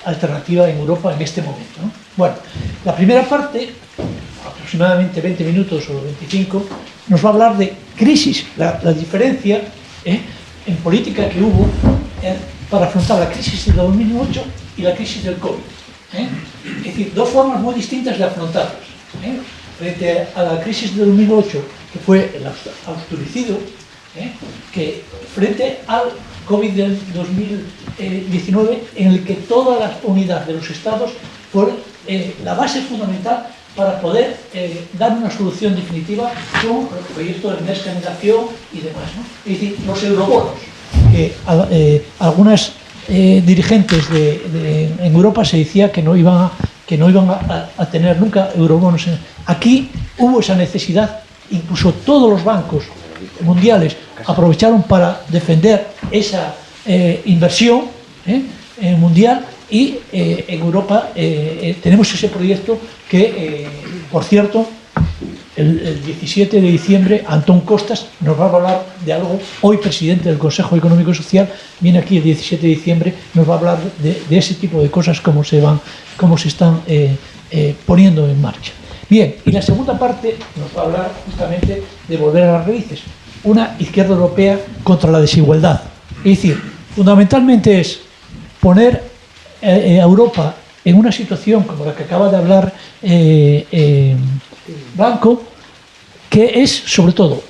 Speaker 8: alternativa en Europa en este momento, ¿no? Bueno, la primera parte, aproximadamente 20 minutos o 25, nos va a hablar de crisis, la diferencia en política que hubo para afrontar la crisis del 2008 y la crisis del COVID. decir, dos formas muy distintas de afrontarlas. Frente a la crisis de 2008, que fue el austericidio, que frente al COVID del 2019, en el que toda la unidad de los estados fue la base fundamental para poder dar una solución definitiva con el proyecto de Next Generation y demás, ¿no? Es decir, los eurobonos, que algunas dirigentes en Europa se decía que no iban a tener nunca eurobonos. Aquí hubo esa necesidad, incluso todos los bancos mundiales aprovecharon para defender esa inversión mundial, y en Europa tenemos ese proyecto que, por cierto, el 17 de diciembre Antón Costas nos va a hablar de algo. Hoy presidente del Consejo Económico y Social viene aquí el 17 de diciembre, nos va a hablar de ese tipo de cosas, cómo se están poniendo en marcha. Bien, y la segunda parte nos va a hablar justamente de volver a las raíces, una izquierda europea contra la desigualdad. Es decir, fundamentalmente es poner a Europa en una situación como la que acaba de hablar Blanco, que es sobre todo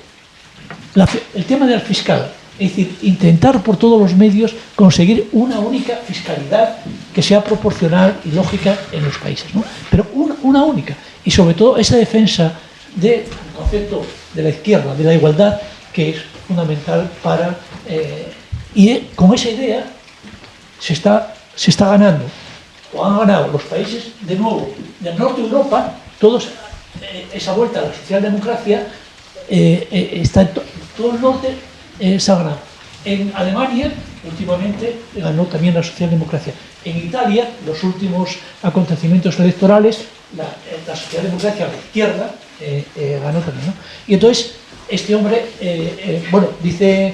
Speaker 8: el tema del fiscal, es decir, intentar por todos los medios conseguir una única fiscalidad que sea proporcional y lógica en los países, ¿no? Pero una única, y sobre todo esa defensa del concepto de la izquierda, de la igualdad, que es fundamental para... y con esa idea se está ganando, o han ganado los países, de nuevo, del norte de Europa, todos, esa vuelta a la socialdemocracia, está en todo el norte, se ha ganado. En Alemania, últimamente, ganó también la socialdemocracia. En Italia, los últimos acontecimientos electorales, la socialdemocracia, la izquierda, ganó también, ¿no? Y entonces, este hombre, bueno, dice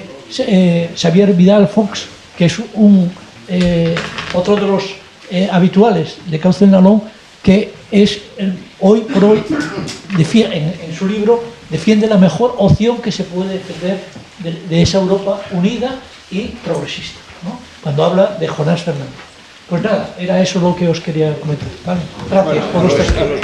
Speaker 8: Xavier Vidal Fox, que es otro de los habituales de Cauce del Nalón, que es hoy por hoy, en su libro, defiende la mejor opción que se puede defender de esa Europa unida y progresista, ¿no? Cuando habla de Jonás Fernández. Pues nada, era eso lo que os quería comentar, ¿vale? Gracias por los testigos.